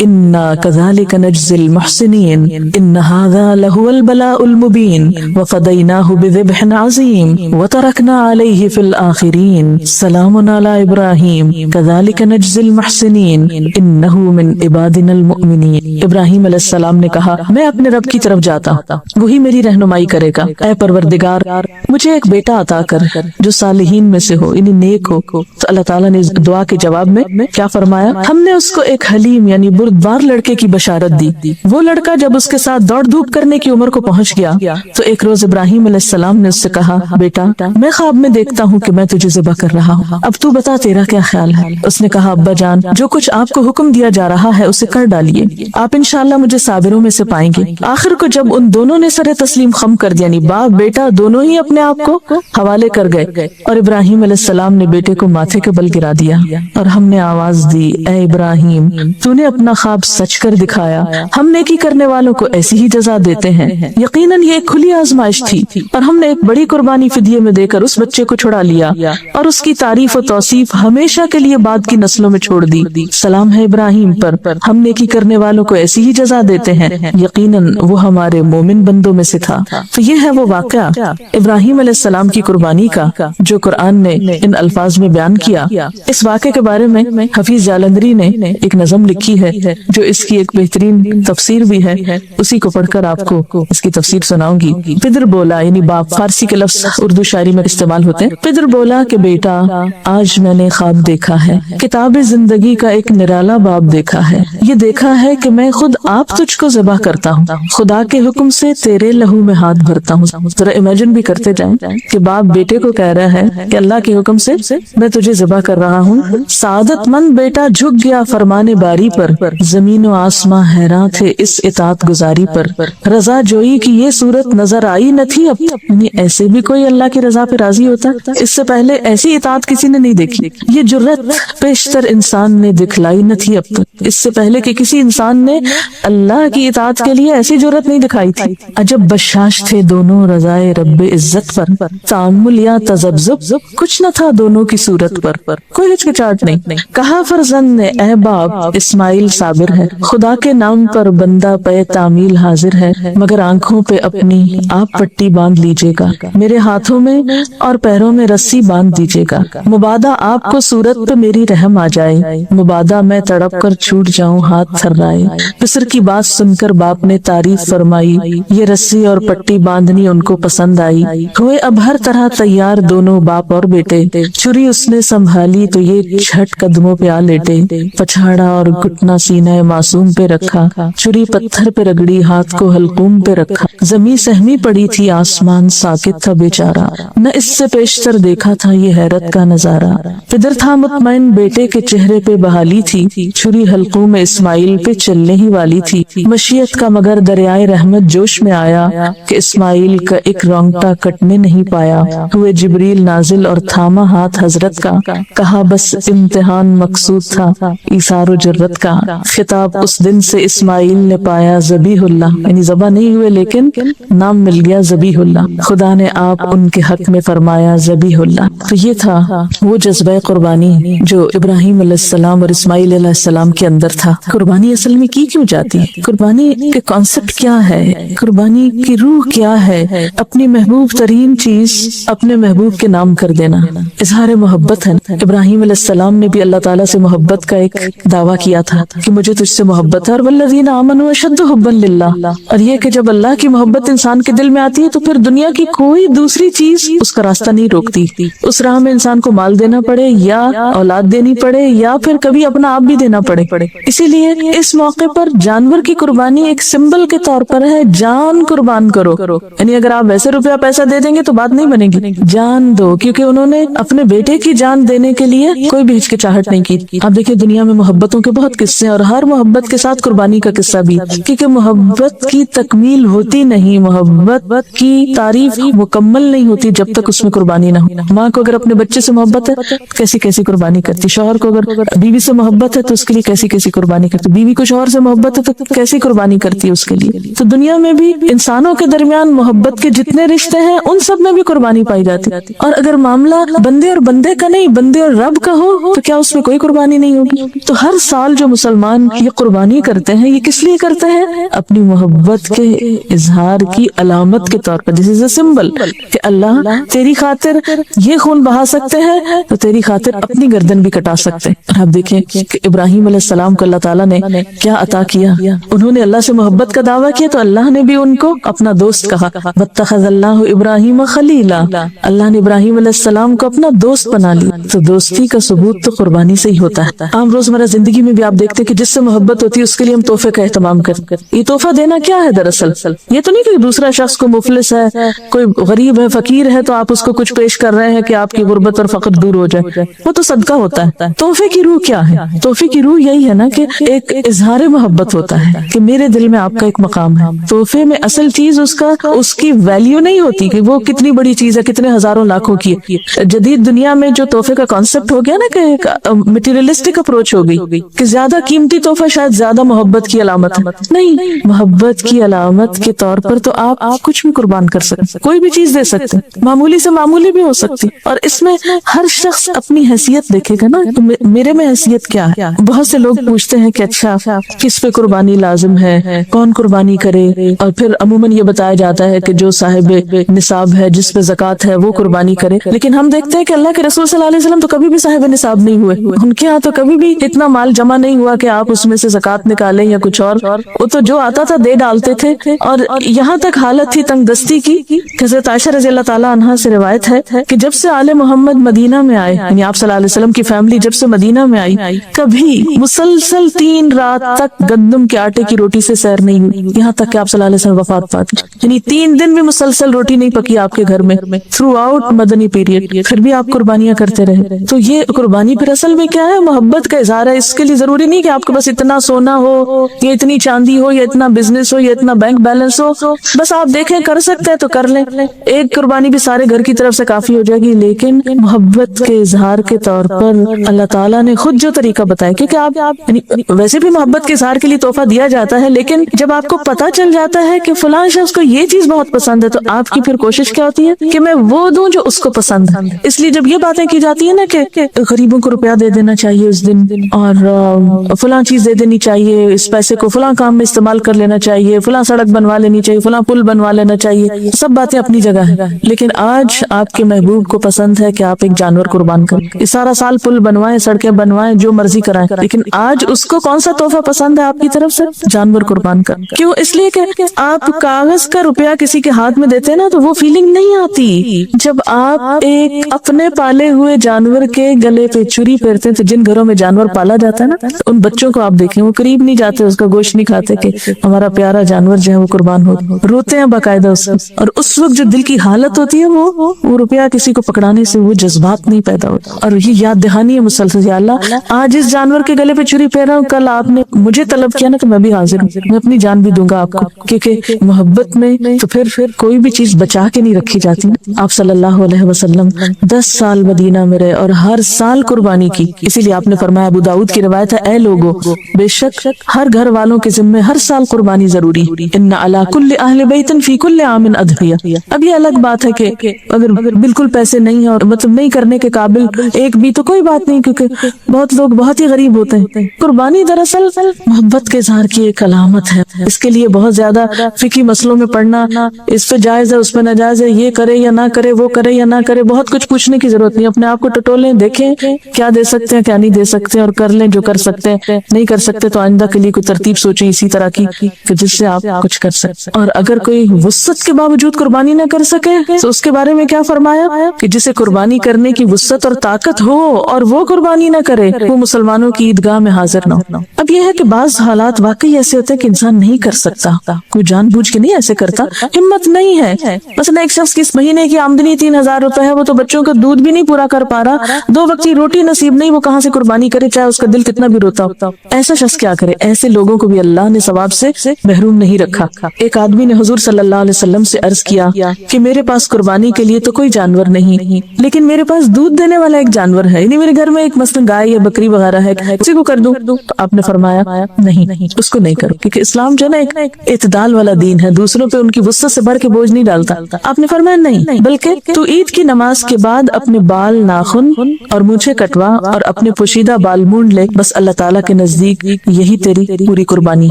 إنا كذلك نجزي المحسنين إن هذا لهو البلاء المبين وفديناه بذبح عظيم وتركنا عليه في الآخرين سلام على إبراهيم كذلك نجزي المحسنين إنه من عبادنا المؤمنين۔ ابراہیم علیہ السلام نے کہا میں اپنے رب کی طرف جاتا ہوں، وہی میری رہنمائی کرے گا۔ اے پروردگار مجھے ایک بیٹا عطا کر جو صالحین میں سے ہو، یعنی نیک ہو۔ تو اللہ تعالیٰ نے دعا کے جواب میں کیا فرمایا؟ ہم نے اس کو ایک حلیم یعنی بردبار لڑکے کی بشارت دی۔ وہ لڑکا جب اس کے ساتھ دوڑ دھوپ کرنے کی عمر کو پہنچ گیا تو ایک روز ابراہیم علیہ السلام نے اس سے کہا بیٹا میں خواب میں دیکھتا ہوں کہ میں تجھے ذبح کر رہا ہوں، اب تو بتا تیرا کیا خیال ہے؟ اس نے کہا ابا جان جو کچھ آپ کو حکم دیا جا رہا ہے اسے کر ڈالیے، آپ انشاءاللہ مجھے صابروں میں سے پائیں گے۔ آخر کو جب ان دونوں نے سر تسلیم خم کر دیا، یعنی باپ بیٹا دونوں ہی اپنے آپ کو حوالے کر گئے، اور ابراہیم علیہ السلام نے بیٹے کو ماتھے کے بل گرا دیا اور ہم نے آواز دی اے ابراہیم تو نے اپنا خواب سچ کر دکھایا، ہم نیکی کرنے والوں کو ایسی ہی جزا دیتے ہیں۔ یقیناً یہ ایک کھلی آزمائش تھی اور ہم نے ایک بڑی قربانی فدیے میں دے کر اس بچے کو چھڑا لیا اور اس کی تعریف و توصیف ہمیشہ کے لیے بعد کی نسلوں میں چھوڑ دی۔ سلام ہے ابراہیم پر، ہم نیکی کرنے والوں کو ایسی ہی جزا دیتے ہیں، یقیناً وہ ہمارے مومن بندوں میں سے تھا۔ تو یہ ہے وہ واقعہ ابراہیم علیہ السلام کی قربانی کا جو قرآن نے ان الفاظ میں بیان کیا۔ اس واقعے کے بارے میں حفیظ جالندری نے ایک نظم لکھی ہے جو اس کی ایک بہترین تفسیر بھی ہے، اسی کو پڑھ کر آپ کو اس کی تفسیر سناؤں گی۔ پدر بولا یعنی باپ، فارسی کے لفظ اردو شاعری میں استعمال ہوتے ہیں۔ پدر بولا کہ بیٹا آج میں نے خواب دیکھا ہے، کتاب زندگی کا ایک نرالا باب دیکھا ہے، یہ دیکھا ہے کہ میں خود آپ تجھ کو ذبح کرتا ہوں، خدا کے حکم سے تیرے لہو میں ہاتھ بھرتا ہوں۔ ذرا امیجن بھی کرتے جائیں کہ باپ بیٹے کو کہہ رہا ہے کہ اللہ کے حکم سے میں تجھے ذبح کر رہا ہوں۔ سعادت مند بیٹا جھک گیا فرمان باری پر، زمین و آسماں حیران تھے اس اطاعت گزاری پر، رضا جوئی کی یہ صورت نظر آئی نہ تھی اب، یعنی ایسے بھی کوئی اللہ کی رضا پہ راضی ہوتا، اس سے پہلے ایسی اطاعت کسی نے نہیں دیکھی، یہ جرت پیشتر انسان نے دکھلائی نہ تھی اب تک، اس سے پہلے کہ کسی انسان نے اللہ کی اطاعت کے لیے ایسی جرت نہیں دکھائی تھی۔ عجب بشاش تھے دونوں رضائے رب عزت پر، تعامل یا تذبذب کچھ نہ تھا دونوں کی صورت پر، کوئی ہچکچاہٹ نہیں۔ کہا فرزند نے اے باپ اسماعیل صابر ہے، خدا کے نام پر بندہ پہ تعمیل حاضر ہے، مگر آنکھوں پہ اپنی آپ پٹی باندھ لیجیے گا، میرے ہاتھوں میں اور پیروں میں رسی باندھ دیجیے گا، مبادا آپ کو صورت پہ میری رحم آ جائے، مبادا میں تڑپ کر چھوٹ جاؤں ہاتھ تھرائے۔ پسر کی بات سن کر باپ نے تعریف فرمائی، یہ رسی اور پٹی باندھنی ان کو پسند آئی، ہوئے اب ہر طرح تیار دونوں باپ اور بیٹے، چھری اس نے سنبھالی تو یہ جھٹ قدموں پہ آ لیٹے، پچھاڑا اور گھٹنا سینہ معصوم پہ رکھا، چھری پتھر پہ رگڑی ہاتھ کو حلقوم پہ رکھا، زمین سہمی پڑی تھی آسمان ساکت تھا بیچارہ، نہ اس سے پیشتر دیکھا تھا یہ حیرت کا نظارہ، پدر تھا مطمئن بیٹے کے چہرے پہ بحالی تھی، چھری حلقوم اسماعیل پہ چلنے ہی والی تھی، مشیت کا مگر دریائے رحمت جوش میں آیا کہ اسماعیل کا ایک رونگٹا کٹنے نہیں پایا، ہوئے جبریل نازل اور تھاما ہاتھ حضرت کا، کہا بس امتحان مقصود تھا ایثار و جرت کا، خطاب اس دن سے اسماعیل نے پایا ذبیح اللہ، یعنی ذبح نہیں ہوئے لیکن نام مل گیا ذبیح اللہ، خدا نے آپ ان کے حق میں فرمایا ذبیح اللہ۔ تو یہ تھا وہ جذبہ قربانی جو ابراہیم علیہ السلام اور اسماعیل علیہ السلام کے اندر تھا۔ قربانی اصل میں کی کیوں جاتی ہے؟ قربانی کے کانسیپٹ کیا ہے؟ قربانی کی روح کیا ہے؟ اپنی محبوب ترین چیز اپنے محبوب کے نام کر دینا، اظہار محبت ہے۔ ابراہیم علیہ السلام نے بھی اللہ تعالیٰ سے محبت کا ایک دعویٰ کیا تھا کہ مجھے تجھ سے محبت ہے، اور والذین آمنوا اشد حبا للہ، اور یہ کہ جب اللہ کی محبت انسان کے دل میں آتی ہے تو پھر دنیا کی کوئی دوسری چیز اس کا راستہ نہیں روکتی، اس راہ میں انسان کو مال دینا پڑے یا اولاد دینی پڑے یا پھر کبھی اپنا آپ بھی دینا پڑے۔ اسی لیے اس موقع پر جانور کی قربانی ایک سمبل کے طور پر ہے، جان قربان کرو، یعنی اگر آپ ویسے روپیہ پیسہ دے دیں گے تو بات نہیں بنے گی، جان دو، کیونکہ انہوں نے اپنے بیٹے کی جان دینے کے لیے کوئی بھی ہچکچاہٹ نہیں کی۔ آپ دیکھیں دنیا میں محبتوں کے بہت قصے ہیں اور ہر محبت کے ساتھ قربانی کا قصہ بھی، کیونکہ محبت کی تکمیل ہوتی نہیں، محبت کی تعریف مکمل نہیں ہوتی جب تک اس میں قربانی نہ ہو۔ ماں کو اگر اپنے بچے سے محبت ہے کیسی کیسی قربانی کرتی، شوہر کو اگر بیوی سے محبت ہے تو اس کے لیے کیسی کیسی قربانی کرتی، بیوی کو شوہر سے محبت ہے تو کیسی قربانی کرتی ہے اس کے لیے۔ تو دنیا میں بھی انسانوں کے درمیان محبت کے جتنے رشتے ہیں ان سب میں بھی قربانی پائی جاتی، اور اگر معاملہ بندے اور بندے کا نہیں، بندے اور رب کا ہو تو کیا اس میں کوئی قربانی نہیں ہوگی؟ تو ہر سال جو مسلمان یہ قربانی کرتے ہیں یہ کس لیے کرتے ہیں؟ اپنی محبت کے اظہار کی علامت کے طور پر، دس از اے سمبل کہ اللہ تیری خاطر یہ خون بہا سکتے ہیں تو تیری خاطر اپنی گردن بھی کٹا سکتے ہیں۔ آپ دیکھیں کہ ابراہیم علیہ السلام کو اللہ تعالیٰ نے کیا عطا کیا، انہوں نے اللہ سے محبت کا دعویٰ کیا تو اللہ نے بھی ان کو اپنا دوست کہا، واتخذ اللہ ابراہیم خلیلا، اللہ نے ابراہیم علیہ السلام کو اپنا دوست بنا لیا۔ تو دوستی کا ثبوت تو قربانی سے ہی ہوتا ہے۔ عام روزمرہ زندگی میں بھی آپ دیکھتے ہیں کہ جس سے محبت ہوتی ہے اس کے لیے ہم تحفے کا اہتمام کرتے ہیں۔ یہ تحفہ دینا کیا ہے دراصل؟ یہ تو نہیں کہ دوسرا شخص کو مفلس ہے، کوئی غریب ہے، فقیر ہے تو آپ اس کو کچھ پیش کر رہے ہیں کہ آپ کی غربت اور فقر دور ہو جائے، وہ تو صدقہ ہوتا ہے۔ تحفے کی روح کیا ہے؟ تحفے کی روح یہی ہے نا کہ ایک اظہار محبت ہوتا ہے کہ میرے دل میں آپ کا ایک مقام ہے۔ تحفے میں اصل چیز اس کی ویلیو نہیں ہوتی کہ وہ کتنی بڑی چیز ہے، کتنے ہزاروں لاکھوں کی ہے۔ جدید دنیا میں جو تحفے کا کانسیپٹ ہو گیا نا کہ ایک مٹیریلسٹک اپروچ ہو گئی کہ زیادہ قیمتی تحفہ شاید زیادہ محبت کی علامت ہے، نہیں، محبت کی علامت کے طور پر تو آپ کچھ بھی قربان کر سکتے، کوئی بھی چیز دے سکتے، معمولی سے معمولی بھی ہو سکتی، اور اس میں ہر شخص اپنی حیثیت دیکھے گا نا کہ میرے میں حیثیت کیا ہے۔ بہت سے لوگ پوچھتے ہیں کہ اچھا کس پہ قربانی لازم ہے، کون قربانی کرے، اور پھر عموماً یہ بتایا جاتا ہے کہ جو صاحب نصاب ہے، جس پہ زکوٰۃ ہے، وہ قربانی کرے، لیکن ہم دیکھتے ہیں کہ اللہ کے رسول صلی اللہ علیہ وسلم تو کبھی بھی صاحب نصاب نہیں ہوئے، ان کے ہاں تو کبھی بھی اتنا مال جمع نہیں ہوا کہ آپ اس میں سے زکوٰۃ نکالیں یا کچھ اور، وہ تو جو آتا تھا دے ڈالتے تھے۔ اور یہاں تک حالت تھی تنگ دستی کی، حضرت عائشہ رضی اللہ تعالیٰ عنہا سے روایت ہے کہ جب سے آل محمد مدینہ میں آئے، یعنی آپ صلی اللہ علیہ وسلم کی فیملی جب سے مدینہ میں آئی، کبھی مسلسل 3 رات تک گندم کے آٹے کی روٹی سے سیر نہیں ہوئی، یہاں تک کہ آپ صلی اللہ علیہ وسلم وفات پا گئے، یعنی 3 دن بھی مسلسل روٹی نہیں پکی آپ کے گھر میں تھرو آؤٹ مدنی پیریڈ، پھر بھی آپ قربانیاں کرتے رہے۔ تو یہ قربانی پھر اصل میں کیا ہے؟ محبت کا اظہار ہے۔ اس کے لیے ضروری نہیں کہ آپ کے پاس اتنا سونا ہو یا اتنی چاندی ہو یا اتنا بزنس ہو یا اتنا بینک بیلنس ہو، بس آپ دیکھیں کر سکتے ہیں تو کر لیں، ایک قربانی بھی سارے گھر کی طرف سے کافی ہو جائے گی۔ لیکن محبت کے اظہار کے طور پر اللہ تعالیٰ نے خود جو طریقہ بتایا، کیونکہ آپ ویسے بھی محبت کے اظہار کے لیے تحفہ دیا جاتا ہے، لیکن جب آپ کو پتا چل جاتا ہے کہ فلاں شخص کو یہ چیز بہت پسند ہے تو آپ کی پھر کوشش کیا ہوتی ہے کہ میں وہ دوں جو اس کو پسند ہے۔ اس لیے جب یہ باتیں کی جاتی ہیں نا کہ غریبوں کو روپیہ دے دینا چاہیے اس دن، اور فلاں چیز دے دینی چاہیے، اس پیسے کو فلاں کام میں استعمال کر لینا چاہیے، فلاں سڑک بنوا لینی چاہیے، فلاں پل بنوا لینا چاہیے، سب باتیں اپنی جگہ ہے، لیکن آج آپ کے محبوب کو پسند ہے کہ آپ ایک جانور قربان کریں، سارا سال پل بنوائیں، سڑکیں بنوائیں، جو مرضی کرائیں، لیکن آج اس کو کون سا تحفہ پسند ہے آپ کی طرف سے؟ جانور قربان کر۔ کیوں؟ اس لیے کہ آپ کاغذ کا روپیہ کسی کے ہاتھ میں دیتے ہیں نا تو وہ فیلنگ نہیں آتی جب آپ ایک اپنے پالے ہوئے جانور کے گلے پہ چوری پھیرتے ہیں۔ تو جن گھروں میں جانور پالا جاتا ہے نا، ان بچوں کو آپ دیکھیں وہ قریب نہیں جاتے، اس کا گوشت نہیں کھاتے کہ ہمارا پیارا جانور جو ہے وہ قربان ہو، روتے ہیں باقاعدہ اس سے، اور اس وقت جو دل کی حالت ہوتی ہے وہ روپیہ کسی کو پکڑانے سے وہ جذبات نہیں پیدا ہوتا، اور یہ یاد دہانی ہے مسلسل، یا اللہ آج اس جانور کے گلے پہ چوری پھیر رہا ہوں، کل آپ نے مجھے طلب کیا نا تو میں بھی حاضر ہوں، میں اپنی جان بھی دوں گا آپ کو، کیونکہ محبت میں تو پھر کوئی بھی چیز بچا کے نہیں رکھی جاتی۔ آپ صلی اللہ علیہ وسلم 10 سال مدینہ میں رہے اور ہر سال قربانی کی، اسی لیے آپ نے فرمایا، ابو داؤد کی روایت ہے، اے لوگو بے شک ہر گھر والوں کے ذمے ہر سال قربانی ضروری، ان علی کل اہل بیت فی کل عام اضحیہ۔ اب یہ الگ بات ہے کہ اگر بالکل پیسے نہیں ہیں اور مطلب نہیں کرنے کے قابل ایک بھی تو کوئی بات نہیں، کیونکہ بہت لوگ بہت ہی غریب ہوتے ہیں۔ قربانی دراصل محبت کے اظہار کی ایک علامت ہے، اس کے لیے بہت زیادہ فقہی مسئلوں میں پڑھنا، اس پہ جائز ہے اس پہ ناجائز ہے، یہ کرے یا نہ کرے، وہ کرے یا نہ کرے، بہت کچھ پوچھنے کی ضرورت نہیں، اپنے آپ کو ٹٹولیں، دیکھیں کیا دے سکتے ہیں کیا نہیں دے سکتے، اور کر لیں جو کر سکتے ہیں، نہیں کر سکتے تو آئندہ کے لیے کوئی ترتیب سوچیں اسی طرح کی کہ جس سے آپ کچھ کر سکتے۔ اور اگر کوئی وسعت کے باوجود قربانی نہ کر سکے تو اس کے بارے میں کیا فرمایا کہ جسے قربانی کرنے کی وسعت اور طاقت ہو اور وہ قربانی نہ کرے، وہ مسلمانوں کی عیدگاہ میں حاضر نہ ہو۔ اب یہ ہے کہ بعض حالات واقعی ایسے ہوتے ہیں کہ انسان نہیں کر سکتا، کوئی جان بوجھ کے نہیں ایسے کرتا، ہمت نہیں ہے۔ مثلا ایک شخص کی اس مہینے کی آمدنی 3000 روپے ہے، وہ تو بچوں کا دودھ بھی نہیں پورا کر پا رہا، 2 وقت کی روٹی نصیب نہیں، وہ کہاں سے قربانی کرے، چاہے اس کا دل کتنا بھی روتا ہو۔ ایسا شخص کیا کرے؟ ایسے لوگوں کو بھی اللہ نے ثواب سے محروم نہیں رکھا۔ ایک آدمی نے حضور صلی اللہ علیہ وسلم سے عرض کیا کہ میرے پاس قربانی کے لیے تو کوئی جانور نہیں، لیکن میرے پاس دودھ دینے والا ایک جانور ہے، یعنی میرے گھر میں ایک مثلا گائے یا بکری وغیرہ ہے، اسی کو کر دوں؟ تو آپ نے فرمایا نہیں، اس کو نہیں کرو، کیونکہ اسلام جو ہے نا ایک اعتدال والا دین ہے، دوسروں پہ ان کی وسعت سے بڑھ کے بوجھ نہیں ڈالتا۔ آپ نے فرمایا نہیں، بلکہ تو عید کی نماز کے بعد اپنے بال، ناخن اور مونچھیں کٹوا اور اپنے پوشیدہ بال مونڈ لے، بس اللہ تعالیٰ کے نزدیک یہی تیری پوری قربانی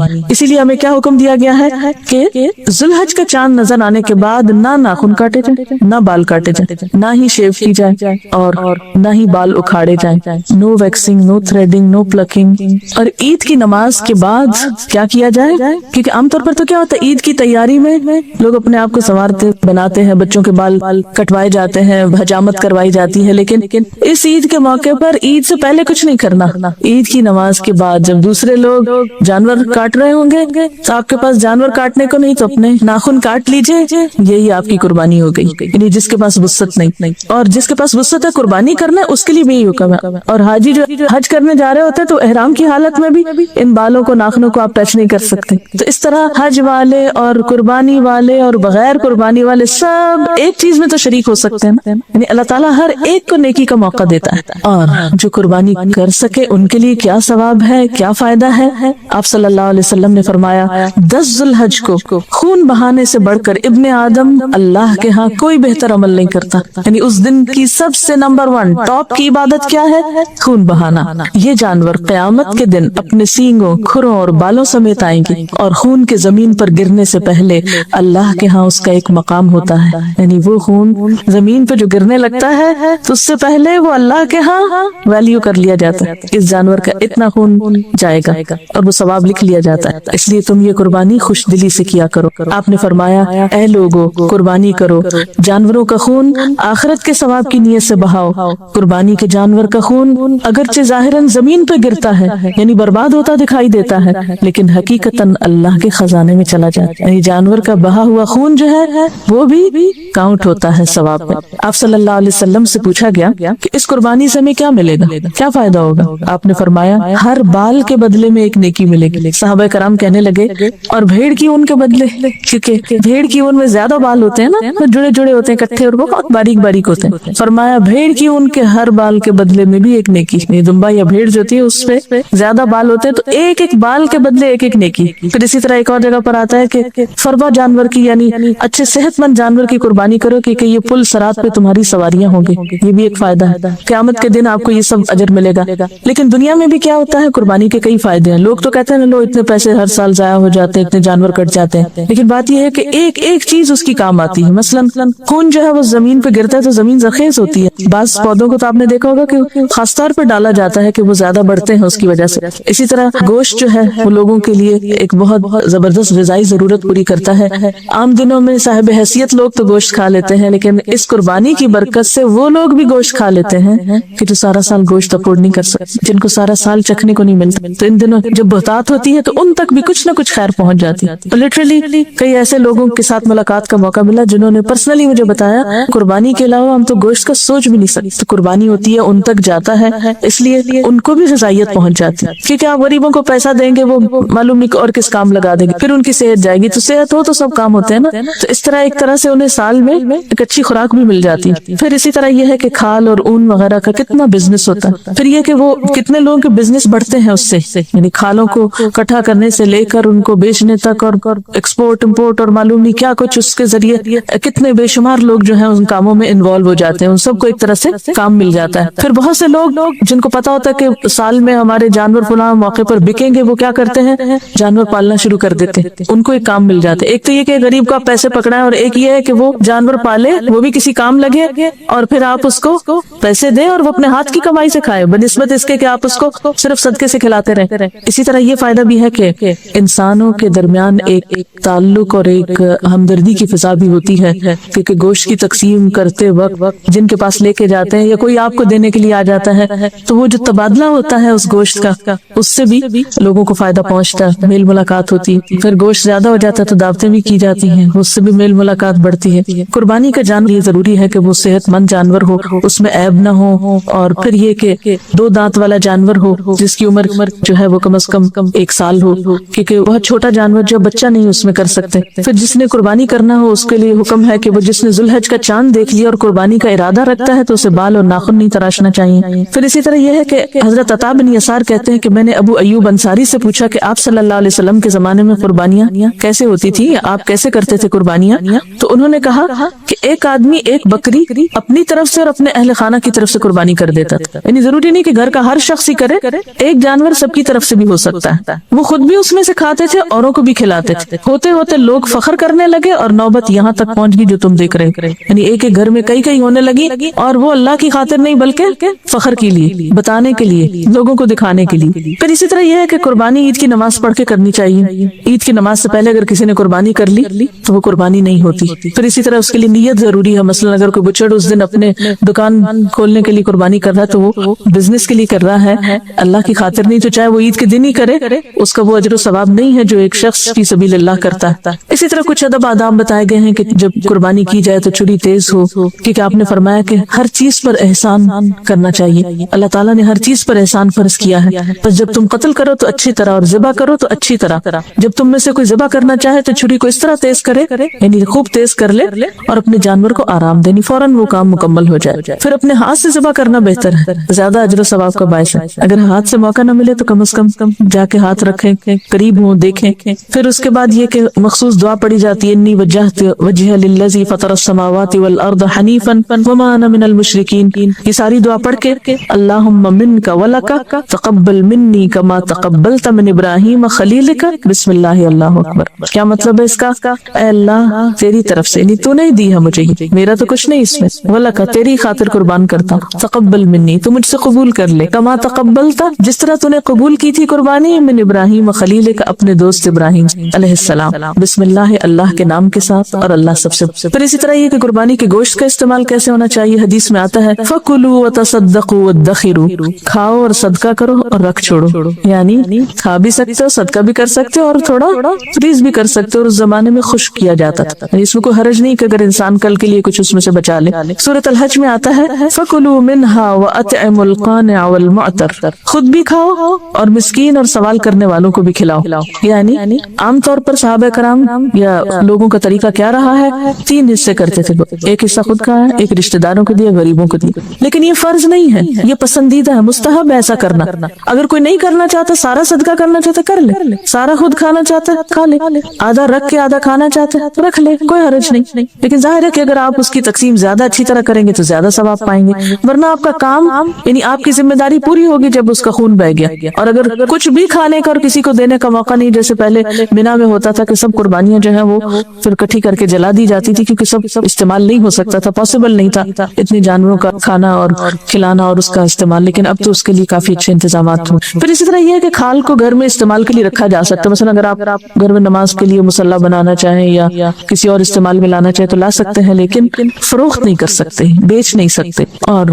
ہے۔ اسی لیے ہمیں کیا حکم دیا گیا ہے کہ ذوالحج کا چاند نظر آنے کے بعد نہ ناخن کاٹے جائیں، نہ بال کاٹے جائیں، نہ ہی شیو کی جائے اور نہ ہی بال اکھاڑے جائیں، نو ویکسنگ، نو تھریڈنگ، نو پلکنگ۔ اور عید کی نماز کے بعد کیا کیا جائے؟ کیونکہ عام طور پر تو کیا ہوتا ہے، عید کی تیاری میں لوگ اپنے آپ کو سنوارتے بناتے ہیں، بچوں کے بال کٹوائے جاتے ہیں، حجامت کروائی جاتی ہے، لیکن اس عید کے موقع پر عید سے پہلے کچھ نہیں کرنا۔ عید کی نماز کے بعد جب دوسرے لوگ جانور کاٹ رہے ہوں گے تو آپ کے پاس جانور کاٹنے کو نہیں، تو اپنے ناخن کاٹ لیجئے، یہی آپ کی قربانی ہو گئی۔ یعنی جس کے پاس وسعت نہیں، اور جس کے پاس وسعت ہے قربانی کرنا ہے، اس کے لیے بھی یہی حکم ہے۔ اور حاجی جو حج کرنے جا رہے ہوتے ہیں تو احرام کی حالت میں بھی ان بالوں کو، ناخنوں کو آپ ٹچ نہیں کر سکتے۔ تو اس طرح حج والے اور قربانی والے اور بغیر قربانی والے سب ایک چیز میں تو شریک ہو سکتے ہیں نا، یعنی اللہ تعالیٰ ہر ایک کو نیکی کا موقع دیتا ہے، اور جو قربانی کر سکے ان کے لیے کیا ثواب ہے، کیا فائدہ ہے۔ آپ صلی اللہ علیہ وسلم نے فرمایا 10 ذوالحج کو خون بہانے سے بڑھ کر ابن آدم اللہ کے ہاں کوئی بہتر عمل نہیں کرتا، یعنی اس دن کی سب سے نمبر 1 ٹاپ کی عبادت کیا ہے؟ خون بہانا۔ یہ جانور قیامت کے دن اپنے سینگوں، کھروں اور بالوں سمیت آئیں گے، اور خون کے زمین پر گرنے سے پہلے اللہ کے ہاں اس کا ایک مقام ہوتا ہے، یعنی وہ خون زمین پہ جو گرنے لگتا ہے تو اس سے پہلے وہ اللہ کے ہاں ویلیو کر لیا جاتا ہے، اس جانور کا اتنا خون جائے گا اور وہ ثواب لکھ لیا جاتا ہے، اس لیے تم یہ قربانی خوش دلی سے کیا کرو۔ آپ نے فرمایا اے لوگو قربانی کرو، جانوروں کا خون آخرت کے ثواب کی نیت سے بہاؤ۔ قربانی کے جانور کا خون اگرچہ ظاہراً زمین پہ گرتا ہے، یعنی برباد ہوتا دکھائی دیتا ہے، لیکن حقیقتاً اللہ کے خزانے میں چلا جاتا ہے، یعنی جانور کا بہا ہوا خون جو ہے وہ بھی کاؤنٹ ہوتا ہے ثواب میں۔ آپ صلی اللہ علیہ وسلم سے پوچھا گیا کہ اس قربانی سے ہمیں کیا ملے گا، کیا فائدہ ہوگا؟ آپ نے فرمایا ہر بال کے بدلے میں ایک نیکی ملے گی۔ صحابہ کرام کہنے لگے اور بھیڑ کی اون کے بدلے؟ کیونکہ بھیڑ کی اون میں زیادہ بال ہوتے ہیں نا، جڑے جڑے ہوتے ہیں اکٹھے، اور بہت باریک باریک ہوتے ہیں۔ فرمایا بھیڑ کی اون کے ہر بال کے بدلے میں بھی ایک نیکی، دمبا یا بھیڑ جو ہوتی ہے اس پہ زیادہ بال ہوتے ہیں تو ایک ایک بال کے بدلے ایک ایک نیکی۔ پھر اسی طرح ایک اور جگہ پر آتا ہے کہ فربا جانور کی، یعنی اچھے صحت مند جانور کی قربانی کرو، کیونکہ یہ پل صراط پہ تمہاری سواریاں ہوں گی، یہ بھی ایک فائدہ ہے، قیامت کے دن آپ کو یہ سب اجر ملے گا۔ لیکن دنیا میں بھی کیا ہوتا ہے، قربانی کے کئی فائدے ہیں۔ لوگ تو کہتے ہیں لو اتنے پیسے ہر سال ضائع ہو جاتے ہیں، اتنے جانور کٹ جاتے ہیں، لیکن بات یہ ہے کہ ایک ایک چیز اس کی کام آتی ہے۔ مثلا خون جو ہے وہ زمین پہ گرتا ہے تو زمین زرخیز ہوتی ہے، بعض پودوں کو تو آپ نے دیکھا ہوگا کہ خاص طور پر ڈالا جاتا ہے کہ وہ زیادہ بڑھتے ہیں اس کی وجہ سے۔ اسی طرح گوشت جو ہے وہ لوگوں کے لیے ایک بہت زبردست غذائی ضرورت پوری کرتا ہے۔ عام دنوں میں صاحب حیثیت لوگ تو گوشت کھا لیتے ہیں، لیکن اس قربانی کی برکت سے وہ لوگ بھی گوشت کھا لیتے ہیں کہ جو سارا سال گوشت افورڈ نہیں کر سکتے، جن کو سارا سال چکھنے کو نہیں ملتا۔ تو ان دنوں جب بہتات ہوتی ہے تو ان تک بھی کچھ نہ کچھ خیر پہنچ جاتی ہے۔ لٹرلی کئی ایسے لوگوں کے ساتھ ملاقات کا موقع ملا جنہوں نے پرسنلی مجھے بتایا قربانی کے علاوہ ہم تو گوشت کا سوچ بھی نہیں سکتے، تو قربانی ہوتی ہے ان تک جاتا ہے، اس لیے ان کو بھی غذائیت پہنچ جاتی ہے۔ کیونکہ آپ غریبوں کو پیسہ دیں گے وہ معلوم نہیں اور کس کام لگا دیں گے، پھر ان کی صحت جائے گی، تو صحت ہو تو سب کام ہوتے ہیں نا۔ تو اس طرح ایک طرح سے انہیں سال میں ایک اچھی خوراک بھی مل جاتی ہے۔ پھر اسی طرح یہ ہے کہ کھال اور اون وغیرہ کا کتنا بزنس ہوتا ہے، پھر یہ کہ وہ کتنے لوگوں کے بزنس بڑھتے ہیں اس سے، یعنی کھالوں کو اکٹھا کرنے سے لے کر ان کو بیچنے تک، اور ایکسپورٹ امپورٹ اور معلوم نہیں کیا کچھ اس کے ذریعے کتنے بے شمار لوگ جو ہیں ان کاموں میں انوالو ہو جاتے ہیں، ان سب کو ایک طرح سے کام مل جاتا ہے۔ پھر بہت سے لوگ جن کو پتا ہوتا ہے کہ سال میں ہمارے جانور فلاں موقع پر بکیں گے، وہ کیا کرتے ہیں، جانور پالنا شروع کر دیتے ہیں، ان کو ایک کام مل جاتا ہے۔ ایک تو یہ کہ غریب کو آپ پیسے پکڑائیں، اور ایک یہ ہے کہ وہ جانور پالے، وہ بھی کسی کام لگے، اور پھر آپ اس کو پیسے دیں اور وہ اپنے ہاتھ کی کمائی سے کھائے، بنسبت اس کے کہ آپ اس کو صرف صدقے سے کھلاتے رہیں۔ اسی طرح یہ فائدہ بھی ہے کہ انسانوں کے درمیان ایک تعلق اور ایک ہمدردی کی فضا بھی ہوتی ہے، کیونکہ گوشت کی تقسیم کرتے وقت جن کے پاس لے کے جاتے ہیں یا کوئی آپ کو دینے کے لیے آ جاتا ہے تو وہ جو تبادلہ ہوتا ہے اس گوشت کا، اس سے بھی لوگوں کو فائدہ پہنچتا ہے، میل ملاقات ہوتی ہے۔ پھر گوشت زیادہ ہو جاتا ہے تو دعوتیں بھی کی جاتی ہیں، اس سے بھی میل ملاقات بڑھتی ہے۔ قربانی کا جانور یہ ضروری ہے کہ وہ صحت مند جانور ہو، اس میں عیب نہ ہو، اور پھر یہ کہ 2 دانت والا جانور ہو جس کی عمر جو ہے وہ کم از کم 1 سال ہو، کیونکہ بہت چھوٹا جانور جو بچہ نہیں اس میں کر سکتے۔ پھر جس نے قربانی کرنا ہو اس کے لیے حکم ہے کہ وہ جس نے ذوالحج کا چاند دیکھ لیے اور قربانی کا ارادہ رکھتا ہے تو اسے بال اور ناخن نہیں تراشنا چاہیے۔ پھر اسی طرح یہ ہے کہ حضرت عطا بن یسار کہتے ہیں کہ میں نے ابو ایوب انصاری سے پوچھا کہ آپ صلی اللہ علیہ وسلم کے زمانے میں قربانیاں کیسے ہوتی تھی، آپ کیسے کرتے تھے قربانیاں؟ تو انہوں نے کہا کہ ایک آدمی ایک بکری اپنی طرف سے اور اپنے اہل خانہ کی طرف سے قربانی کر دیتا تھا، یعنی ضروری نہیں کہ گھر کا ہر شخص ہی کرے، ایک جانور سب کی طرف سے بھی ہو سکتا ہے۔ وہ خود بھی اس میں سے کھاتے تھے، اوروں کو بھی کھلاتے تھے۔ ہوتے ہوتے لوگ فخر کرنے لگے اور نوبت یہاں تک پہنچ گئی جو تم دیکھ رہے، یعنی ایک ایک گھر میں کئی کئی ہونے لگی، اور وہ اللہ کی خاطر نہیں بلکہ فخر کے لیے، بتانے کے لیے، لوگوں کو دکھانے کے لیے۔ پھر اسی طرح یہ ہے کہ قربانی عید کی نماز پڑھ کے کرنی چاہیے۔ عید کی نماز سے پہلے اگر کسی نے قربانی کر لی تو وہ قربانی نہیں ہوتی۔ پھر اسی طرح اس کے لیے نیت ضروری ہے، مثلا اگر کوئی بچڑ اس دن اپنے دکان کھولنے کے لیے قربانی کر رہا ہے تو وہ بزنس کے لیے کر رہا ہے، اللہ کی خاطر نہیں، تو چاہے وہ عید کے دن ہی کرے، اس کا وہ اجر و ثواب نہیں ہے جو ایک شخص فی سبیل اللہ کرتا ہے۔ اسی طرح کچھ ادب آداب بتائے گئے ہیں کہ جب قربانی کی جائے تو چھری تیز ہو، کیونکہ آپ نے فرمایا کہ ہر چیز پر احسان کرنا چاہیے، اللہ تعالیٰ نے ہر چیز پر احسان فرض کیا ہے، بس جب تم قتل کرو تو اچھی طرح اور ذبح کرو تو اچھی طرح۔ جب تم میں سے کوئی ذبح کرنا چاہے تو چھری کو اس طرح تیز کرے، یعنی خوب تیز کر لے اور اپنے جانور کو آرام دینی، فوراً وہ کام مکمل ہو جائے۔ پھر اپنے ہاتھ سے ذبح کرنا بہتر ہے، زیادہ اجر و ثواب کا باعث ہے۔ اگر ہاتھ سے موقع نہ ملے تو کم از کم جا کے ہاتھ رکھیں، قریب ہوں، دیکھیں۔ پھر اس کے بعد یہ کہ مخصوص دعا پڑھی جاتی ہے، انی وجہت وجہ للذی فطر السماوات والارض حنیفا وما انا من المشرکین۔ یہ ساری دعا پڑھ کے اللہم منک ولک تقبل منی کما تقبلت من ابراہیم خلیلک، بسم اللہ اللہ اکبر۔ کیا مطلب ہے اس کا؟ اے اللہ تیری طرف سے، یعنی تو نے دی ہے مجھے، میرا تو کچھ نہیں اس میں، ولک تیری خاطر قربان کرتا ہوں، تقبل منی تو مجھ سے قبول کر لے، کما تقبلت جس طرح تو نے قبول کی تھی قربانی، من ابراہیم خلیلک اپنے دوست ابراہیم علیہ السلام، بسم اللہ اللہ کے نام کے ساتھ، اور اللہ سب سے۔ پھر اسی طرح یہ کہ قربانی کے گوشت کا استعمال کیسے ہونا چاہیے، حدیث میں آتا ہے فَكُلُوا وَتَصَدَّقُوا وَادَّخِرُوا، کھاؤ اور صدقہ کرو اور رکھ چھوڑو، یعنی کھا بھی سکتے ہو، صدقہ بھی کر سکتے ہو، اور تھوڑا فریز بھی کر سکتے ہو۔ اور اس زمانے میں خشک کیا جاتا تھا، اس میں کوئی حرج نہیں کہ اگر انسان کل کے لیے کچھ اس میں سے بچا لے۔ سورۃ الحج میں آتا ہے فَكُلُوا مِنْهَا وَأَطْعِمُوا الْقَانِعَ وَالْمُعْتَرَ، خود بھی کھاؤ اور مسکین اور سوال کرنے والوں کو بھی کھلاؤ۔ یعنی عام طور پر صحابہ کرام یا لوگوں کا طریقہ کیا رہا ہے، 3 حصے کرتے تھے، ایک حصہ خود کھایا، ایک رشتہ داروں کو دیا، غریبوں کو دیا۔ لیکن یہ فرض نہیں ہے، یہ پسندیدہ ہے، مستحب ہے ایسا کرنا۔ اگر کوئی نہیں کرنا چاہتا، سارا صدقہ کرنا چاہتا کر لے، سارا خود کھانا چاہتا ہے کھا لے، آدھا رکھ کے آدھا کھانا چاہتا ہے رکھ لے، کوئی حرج نہیں۔ لیکن ظاہر ہے کہ اگر آپ اس کی تقسیم زیادہ اچھی طرح کریں گے تو زیادہ ثواب پائیں گے، ورنہ آپ کا کام یعنی آپ کی ذمہ داری پوری ہوگی جب اس کا خون بہہ گیا۔ اور اگر کچھ بھی کھانے کا اور کسی کو دینے کا موقع نہیں، جیسے پہلے مینا میں ہوتا تھا کہ سب قربانیاں جو ہیں وہ پھر اکٹھی کر کے جلا دی جاتی تھی، کیونکہ سب استعمال نہیں ہو سکتا تھا، پاسبل نہیں تھا اتنے جانوروں کا کھانا اور کھلانا اور اس کا استعمال، لیکن اب تو اس کے لیے کافی اچھے انتظامات ہوں۔ پھر اسی طرح یہ ہے کہ کھال کو گھر میں استعمال کے لیے رکھا جا سکتا ہے، مثلا اگر آپ گھر میں نماز کے لیے مصلی بنانا چاہیں یا کسی اور استعمال میں لانا چاہیں تو لا سکتے ہیں، لیکن فروخت نہیں کر سکتے، بیچ نہیں سکتے، اور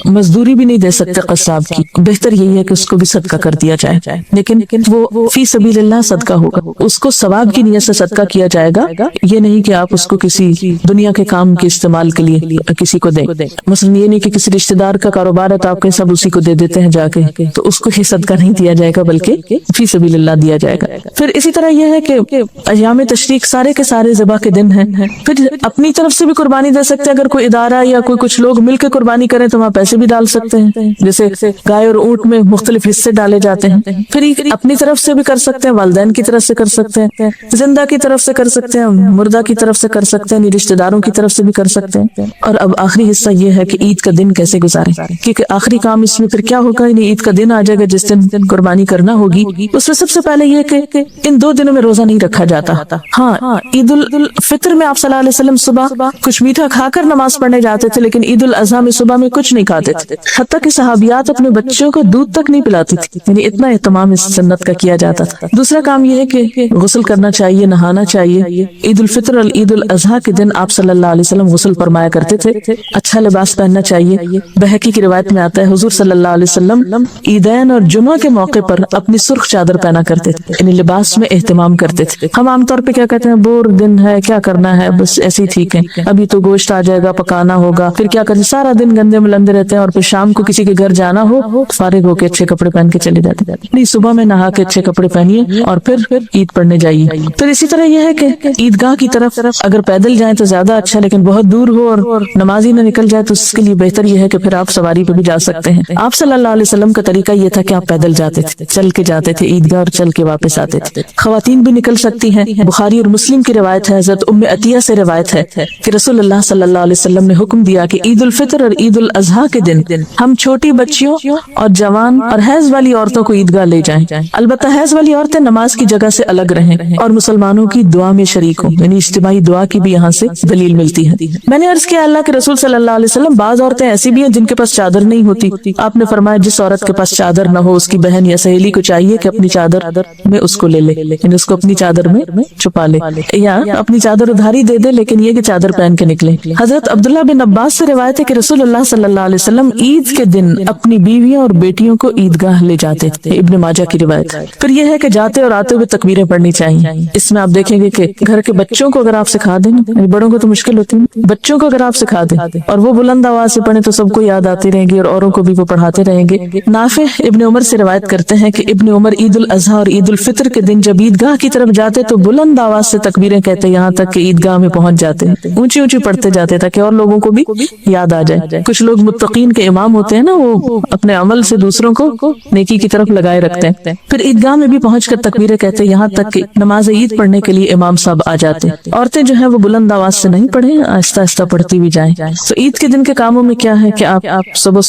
مزدوری بھی نہیں دے سکتے قصاب کی۔ بہتر یہی ہے کہ اس کو بھی صدقہ کر دیا جائے، لیکن وہ فی سبیل اللہ صدقہ ہوگا، اس کو ثواب کی نیت سے صدقہ کیا جائے گا، یہ نہیں کہ آپ اس کو کسی دنیا کے کام کے استعمال کے لیے کسی کو دیں۔ مثلا یہ نہیں کہ کسی رشتہ دار کا کاروبار ہے تو آپ کے سب اسی کو دے دیتے ہیں جا کے، تو اس کو ہی صدقہ نہیں دیا جائے گا بلکہ فی سبیل اللہ دیا جائے گا۔ پھر اسی طرح یہ ہے کہ ایام تشریق سارے کے سارے ذبح کے دن ہیں، پھر اپنی طرف سے بھی قربانی دے سکتے ہیں، اگر کوئی ادارہ یا کچھ لوگ مل کے قربانی کریں تو وہاں پیسے بھی ڈال سکتے ہیں، جیسے گائے اور اونٹ میں مختلف حصے ڈالے جاتے ہیں۔ پھر اپنی طرف سے بھی کر سکتے ہیں، والدین کی طرف سے کر سکتے ہیں، زندہ کی طرف سے کر سکتے ہیں، مردہ کی طرف سے کر سکتے ہیں، رشتہ داروں کی طرف سے بھی کر سکتے ہیں۔ اور اب آخری حصہ یہ ہے کہ عید کا دن کیسے گزاریں، کیونکہ آخری کام اس میں پھر کیا ہوگا، یعنی عید کا دن آ جائے گا جس دن قربانی کرنا ہوگی، اس میں سب سے پہلے یہ کہ ان 2 دنوں میں روزہ نہیں رکھا جاتا۔ ہاں، عید الفطر میں آپ صلی اللہ علیہ وسلم صبح کچھ میٹھا کھا کر نماز پڑھنے جاتے تھے، لیکن عید الاضحیٰ میں صبح میں کچھ نہیں کھاتے تھے، حتیٰ کہ صحابیات اپنے بچوں کو دودھ تک نہیں پلاتی تھی، یعنی اتنا اہتمام اس سنت کا کیا جاتا تھا۔ دوسرا کام یہ ہے کہ غسل کرنا چاہیے، نہانا چاہیے۔ عید الفطر اور عید الاضحیٰ کے دن آپ صلی اللہ علیہ وسلم غسل فرمایا کرتے تھے، اچھا لباس پہننا چاہیے۔ بہقی کی روایت میں آتا ہے حضور صلی اللہ علیہ وسلم عیدین اور جمعہ کے موقع پر اپنی سرخ چادر پہنا کرتے تھے، یعنی لباس میں اہتمام کرتے تھے۔ ہم عام طور پہ کیا کہتے ہیں، بور دن ہے کیا کرنا ہے، بس ایسے ہی ٹھیک ہے، ابھی تو گوشت آ جائے گا پکانا ہوگا، پھر کیا کرتے سارا دن گندے ملندے رہتے ہیں، اور پھر شام کو کسی کے گھر جانا ہو فارغ ہو کے اچھے کپڑے پہن کے چلے جاتے۔ نہیں، صبح میں نہا کے اچھے کپڑے پہنیے اور پھر عید پڑھنے جائیے۔ پھر اسی طرح یہ ہے کہ عیدگاہ کی طرف اگر پیدل جائیں تو زیادہ اچھا، لیکن بہت دور ہو اور نماز ہی نہ نکل جائے تو اس کے لیے بہتر یہ ہے کہ پھر آپ سواری پہ بھی جا سکتے ہیں۔ آپ صلی اللہ علیہ وسلم کا طریقہ یہ تھا کہ آپ پیدل جاتے تھے، چل کے جاتے تھے عیدگاہ اور چل کے واپس آتے تھے۔ خواتین بھی نکل سکتی ہیں، بخاری اور مسلم کی روایت ہے، حضرت ام عطیہ سے روایت ہے کہ رسول اللہ صلی اللہ علیہ وسلم نے حکم دیا کہ عید الفطر اور عید الاضحیٰ کے دن ہم چھوٹی بچیوں اور جوان اور حیض والی عورتوں کو عیدگاہ لے جائیں، البتہ حیض والی عورتیں نماز کی جگہ سے الگ رہیں اور مسلمانوں کی دعا میں شریک ہوں، یعنی اجتماعی دعا کی بھی یہاں سے دلیل ملتی ہے۔ میں نے عرض کیا اللہ کے رسول صلی اللہ علیہ وسلم بعض عورتیں ایسی بھی ہیں جن کے پاس چادر نہیں ہوتی، آپ نے فرمایا جس عورت کے پاس چادر نہ ہو اس کی بہن یا سہیلی کو چاہیے کہ اپنی چادر میں اس کو لے لے، یعنی اس کو اپنی چادر میں چھپا لے یا اپنی چادر ادھاری دے دے، لیکن یہ کہ چادر پہن کے نکلے۔ حضرت عبداللہ بن عباس سے روایت ہے کہ رسول اللہ صلی اللہ علیہ وسلم عید کے دن اپنی بیویوں اور بیٹیوں کو عیدگاہ لے جاتے تھے، ابن ماجہ کی روایت۔ پھر یہ ہے کہ جاتے اور آتے ہوئے تکبیریں پڑھنی چاہیے۔ اس میں آپ دیکھیں گے کہ گھر کے بچوں کو اگر آپ سکھا دیں، بڑوں کو تو مشکل ہوتی ہے، بچوں کو اگر آپ سکھا دیں اور وہ بلند آواز سے پڑھیں تو سب کو یاد آتی رہیں گی اور اوروں کو بھی وہ پڑھاتے رہیں گے۔ نافع ابن عمر سے روایت کرتے ہیں کہ ابن عمر عید الاضحیٰ اور عید الفطر کے دن جب عیدگاہ کی طرف جاتے تو بلند آواز سے تکبیریں کہتے یہاں تک کہ عیدگاہ میں پہنچ جاتے، اونچی اونچی پڑھتے جاتے تاکہ اور لوگوں کو بھی یاد آ جائے۔ کچھ لوگ متقین کے امام ہوتے ہیں نا، وہ اپنے عمل سے دوسروں کو نیکی کی طرف لگائے رکھتے ہیں، پھر عیدگاہ میں بھی پہنچ کر تکبیریں کہتے یہاں تک کہ نماز عید پڑھنے کے لیے امام صاحب آ جاتے۔ عورتیں جو ہیں وہ بلند آواز سے نہیں پڑھیں، آہستہ آہستہ پڑھتی بھی جائیں۔ تو عید کے دن کے کاموں میں کیا ہے کہ آپ صبح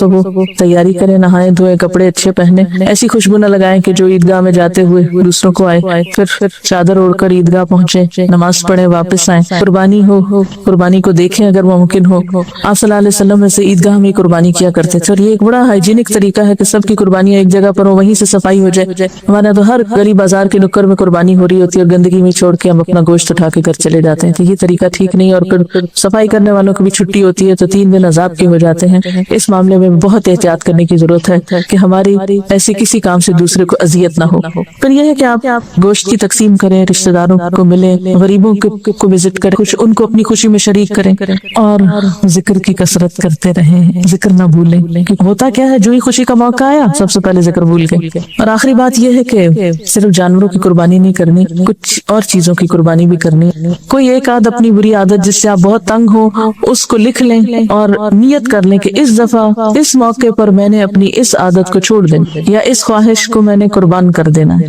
تیاری کریں، نہائیں دھوئیں، کپڑے اچھے پہنے، ایسی خوشبو نہ لگائیں کہ جو عیدگاہ میں جاتے ہوئے دوسروں کو آئے، پھر چادر اوڑھ کر عیدگاہ پہنچے، نماز پڑھیں، واپس آئیں۔ قربانی ہو، قربانی کو دیکھیں اگر ممکن ہو۔ آپ صلی اللہ علیہ وسلم ایسے عیدگاہ میں قربانی کیا کرتے تھے اور یہ ایک بڑا ہائیجینک طریقہ ہے کہ سب کی قربانیاں ایک جگہ پر ہو، وہیں سے صفائی ہو جائے۔ ہمارے تو ہر گلی بازار کے نکر میں قربانی ہو رہی ہوتی ہے اور گندگی میں چھوڑ کے ہم اپنا گوشت اٹھا کے گھر چلے جاتے ہیں، تو یہ طریقہ ٹھیک نہیں، اور پھر صفائی کرنے والوں کی بھی چھٹی ہوتی ہے تو 3 دن عذاب کے ہو جاتے ہیں۔ اس معاملے میں بہت احتیاط کرنے کی ضرورت ہے کہ ہماری ایسے کسی کام سے دوسرے کو اذیت نہ ہو۔ پھر یہ ہے کہ آپ گوشت کی تقسیم کریں، رشتہ داروں کو ملیں، غریبوں کو وزٹ کریں، کچھ ان کو اپنی خوشی میں شریک کریں اور ذکر کی کثرت کرتے رہیں، ذکر نہ بھولیں، کیونکہ ہوتا کیا ہے جو ہی خوشی کا موقع آیا سب سے پہلے ذکر بھول گئے۔ اور آخری بات یہ ہے کہ صرف جانوروں کی قربانی نہیں کرنی، کچھ اور چیزوں کی قربانی بھی کرنی۔ کوئی ایک آدھ اپنی بری عادت جس سے آپ بہت تنگ ہو اس کو لکھ لیں اور نیت کر لیں کہ اس دفعہ اس موقع پر میں نے اپنی اس عادت کو چھوڑ دیں یا اس خواہش کو میں نے قربان کر دینا ہے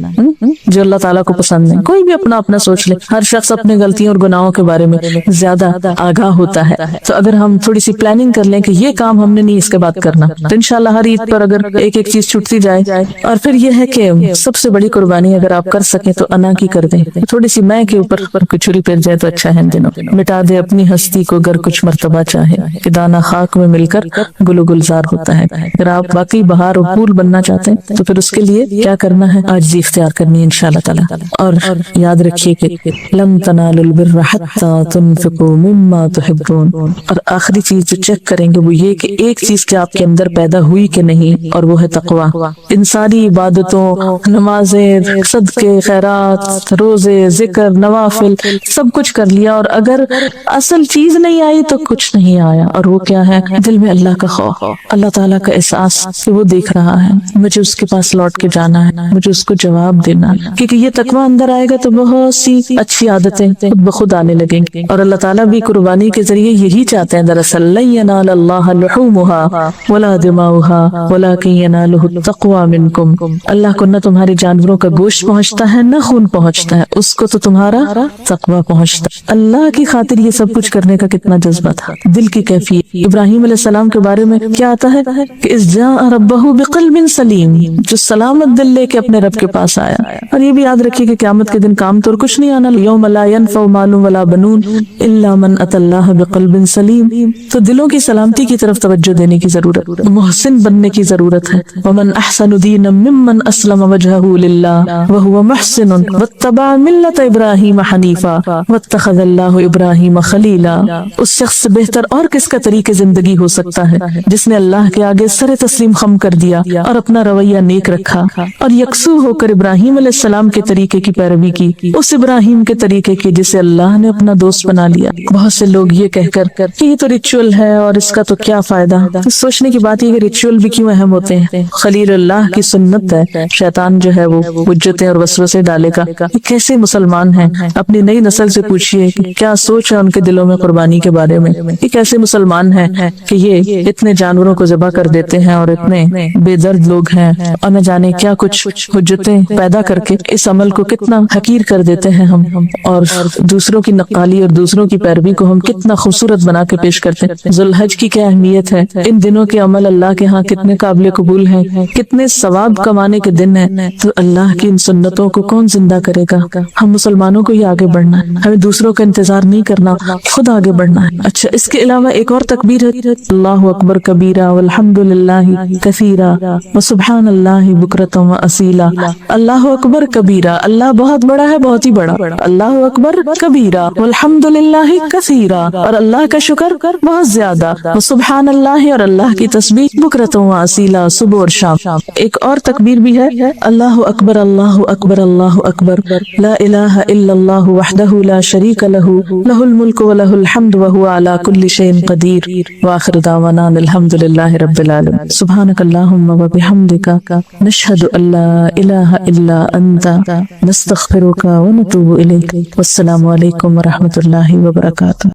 جو اللہ تعالیٰ کو پسند ہے۔ کوئی بھی اپنا سوچ لے، ہر شخص اپنے غلطیوں اور گناہوں کے بارے میں زیادہ آگاہ ہوتا ہے، تو اگر ہم تھوڑی سی پلاننگ کر لیں کہ یہ کام ہم نے نہیں اس کے بعد کرنا، تو انشاءاللہ ہر عید پر اگر ایک ایک چیز چھوٹتی جائے۔ اور پھر یہ ہے کہ سب سے بڑی قربانی اگر آپ کر سکیں تو انا کی کر دیں، تھوڑی سی میں کے اوپر چھری پھر جائے تو اچھا ہے، ان دنوں مٹا دے اپنی ہستی کو گر کچھ مرتبہ چاہے، کہ دانہ خاک میں مل کر گل و گلزار ہوتا ہے۔ اگر آپ واقعی بہار و پھول بننا چاہتے ہیں تو پھر اس کے لیے کیا کرنا ہے، عاجزی اختیار کرنی ہے انشاءاللہ تعالی۔ اور یاد رکھیے کہ لن تنالوا البر حتى تنفقوا مما تحبون، اور آخری چیز جو چیک کریں گے وہ یہ کہ ایک چیز کیا آپ کے اندر پیدا ہوئی کہ نہیں، اور وہ ہے تقوی۔ ان ساری عبادتوں، نمازیں، صدقے، خیرات، روزے، ذکر، نوافل سب کچھ کر لیا، اور اگر اصل چیز نہیں آئی تو کچھ نہیں آیا، اور وہ کیا ہے، دل میں اللہ کا خوف، اللہ تعالیٰ کا احساس کہ وہ دیکھ رہا ہے، مجھے اس کے پاس لوٹ کے جانا ہے، مجھے اس کو جواب دینا ہے، کیونکہ یہ تقوی اندر آئے گا تو بہت سی اچھی عادتیں خود بخود آنے لگیں گی۔ اور اللہ تعالیٰ بھی قربانی کے ذریعے یہی چاہتے ہیں، دراصل لن ینال اللہ لحومها ولا دماؤها ولکن ینالہ التقوی منکم، اللہ کو نہ تمہاری جانوروں کا گوشت پہنچتا ہے نہ خون پہنچتا ہے، اس کو تو تمہارا تقوی پہنچتا ہے۔ اللہ کی خاطر یہ سب کچھ کرنے کا کتنا جذبہ تھا، دل کی کیفیت۔ ابراہیم علیہ السلام کے بارے میں کیا آتا ہے کہ اذ جاء ربہ بقلب سلیم، جو سلامت دل لے کے اپنے رب کے پاس آیا۔ اور یہ بھی یاد رکھیے کہ قیامت کے دن کام تو کچھ نہیں آنا، یوم لا ینفع مال ولا بنون الا من اتى اللہ بقلب سلیم۔ تو دلوں کی سلامتی کی طرف توجہ دینے کی ضرورت، محسن بننے کی ضرورت ہے۔ ومن احسن دینا ممن اسلم وجهه للہ وهو محسن واتبع ملت ابراہیم حنیفا واتخذ اللہ ابراہیم خلیلا۔ اس شخص سے بہتر اور کس کا طریقہ زندگی ہو سکتا ہے جس نے اللہ کے آگے سر تسلیم خم کر دیا اور اپنا رویہ نیک رکھا اور یکسو ہو کر ابراہیم علیہ السلام کے طریقے کی پیروی کی، اس ابراہیم کے طریقے کی جسے اللہ نے اپنا دوست بنا لیا۔ بہت سے لوگ یہ کہہ کر کہ یہ تو ریچول ہے اور اس کا تو کیا فائدہ، سوچنے کی بات یہ کہ ریچول بھی کیوں اہم ہوتے ہیں، خلیل اللہ کی سنت ہے، شیطان جو ہے وہ حجتیں اور وسوسے ڈالے گا۔ کیسے مسلمان ہیں، اپنی نئی نسل سے پوچھئے کہ کیا سوچ ہے ان کے دلوں میں قربانی کے بارے میں، یہ کیسے مسلمان ہیں کہ یہ اتنے جانوروں کو ذبح کر دیتے ہیں اور اتنے بے درد لوگ ہیں، اور نہ جانے کیا کچھ حجتیں پیدا کر کے اس عمل کو کتنا حقیر کر دیتے ہیں ہم، اور دوسروں کی نقالی اور دوسروں کی پیروی کو ہم کتنا خوبصورت بنا کے پیش کرتے ہیں۔ ذوالحج کی کیا اہمیت ہے، ان دنوں کے عمل اللہ کے ہاں کتنے قابل قبول ہیں، کتنے ثواب کمانے کے دن ہیں، تو اللہ کی ان سنتوں کو کون زندہ کرے گا؟ ہم مسلمانوں کو ہی آگے بڑھنا ہے، ہمیں دوسروں کا انتظار نہیں کرنا، خود آگے بڑھنا ہے۔ اچھا، اس کے علاوہ ایک اور تکبیر ہے، اللہ اکبر کبیرہ والحمد للہ کثیرہ وسبحان اللہ بکرۃ واصیلا۔ اللہ اکبر کبیرہ، اللہ بہت بڑا ہے، بہت ہی بڑا، اللہ اکبر کبیرہ والحمد للہ کثیرہ، اور اللہ کا شکر بہت زیادہ، وسبحان اللہ، اور اللہ کی تسبیح بکرۃ واصیلا، صبح اور شام۔ ایک اور تکبیر بھی ہے، اللہ اکبر اللہ اکبر اللہ اکبر، لا الہ الا اللہ وحدہ لا شریک لہ، لہ الملک ولہ الحمد وہو علی کل شیء قدیر، وآخر دعوانا الحمد للہ رب العالمین۔ سبحانک اللہم وبحمدک، نشہد ان لا الہ الا انت، نستغفرک ونتوب الیک۔ والسلام علیکم ورحمۃ اللہ وبرکاتہ۔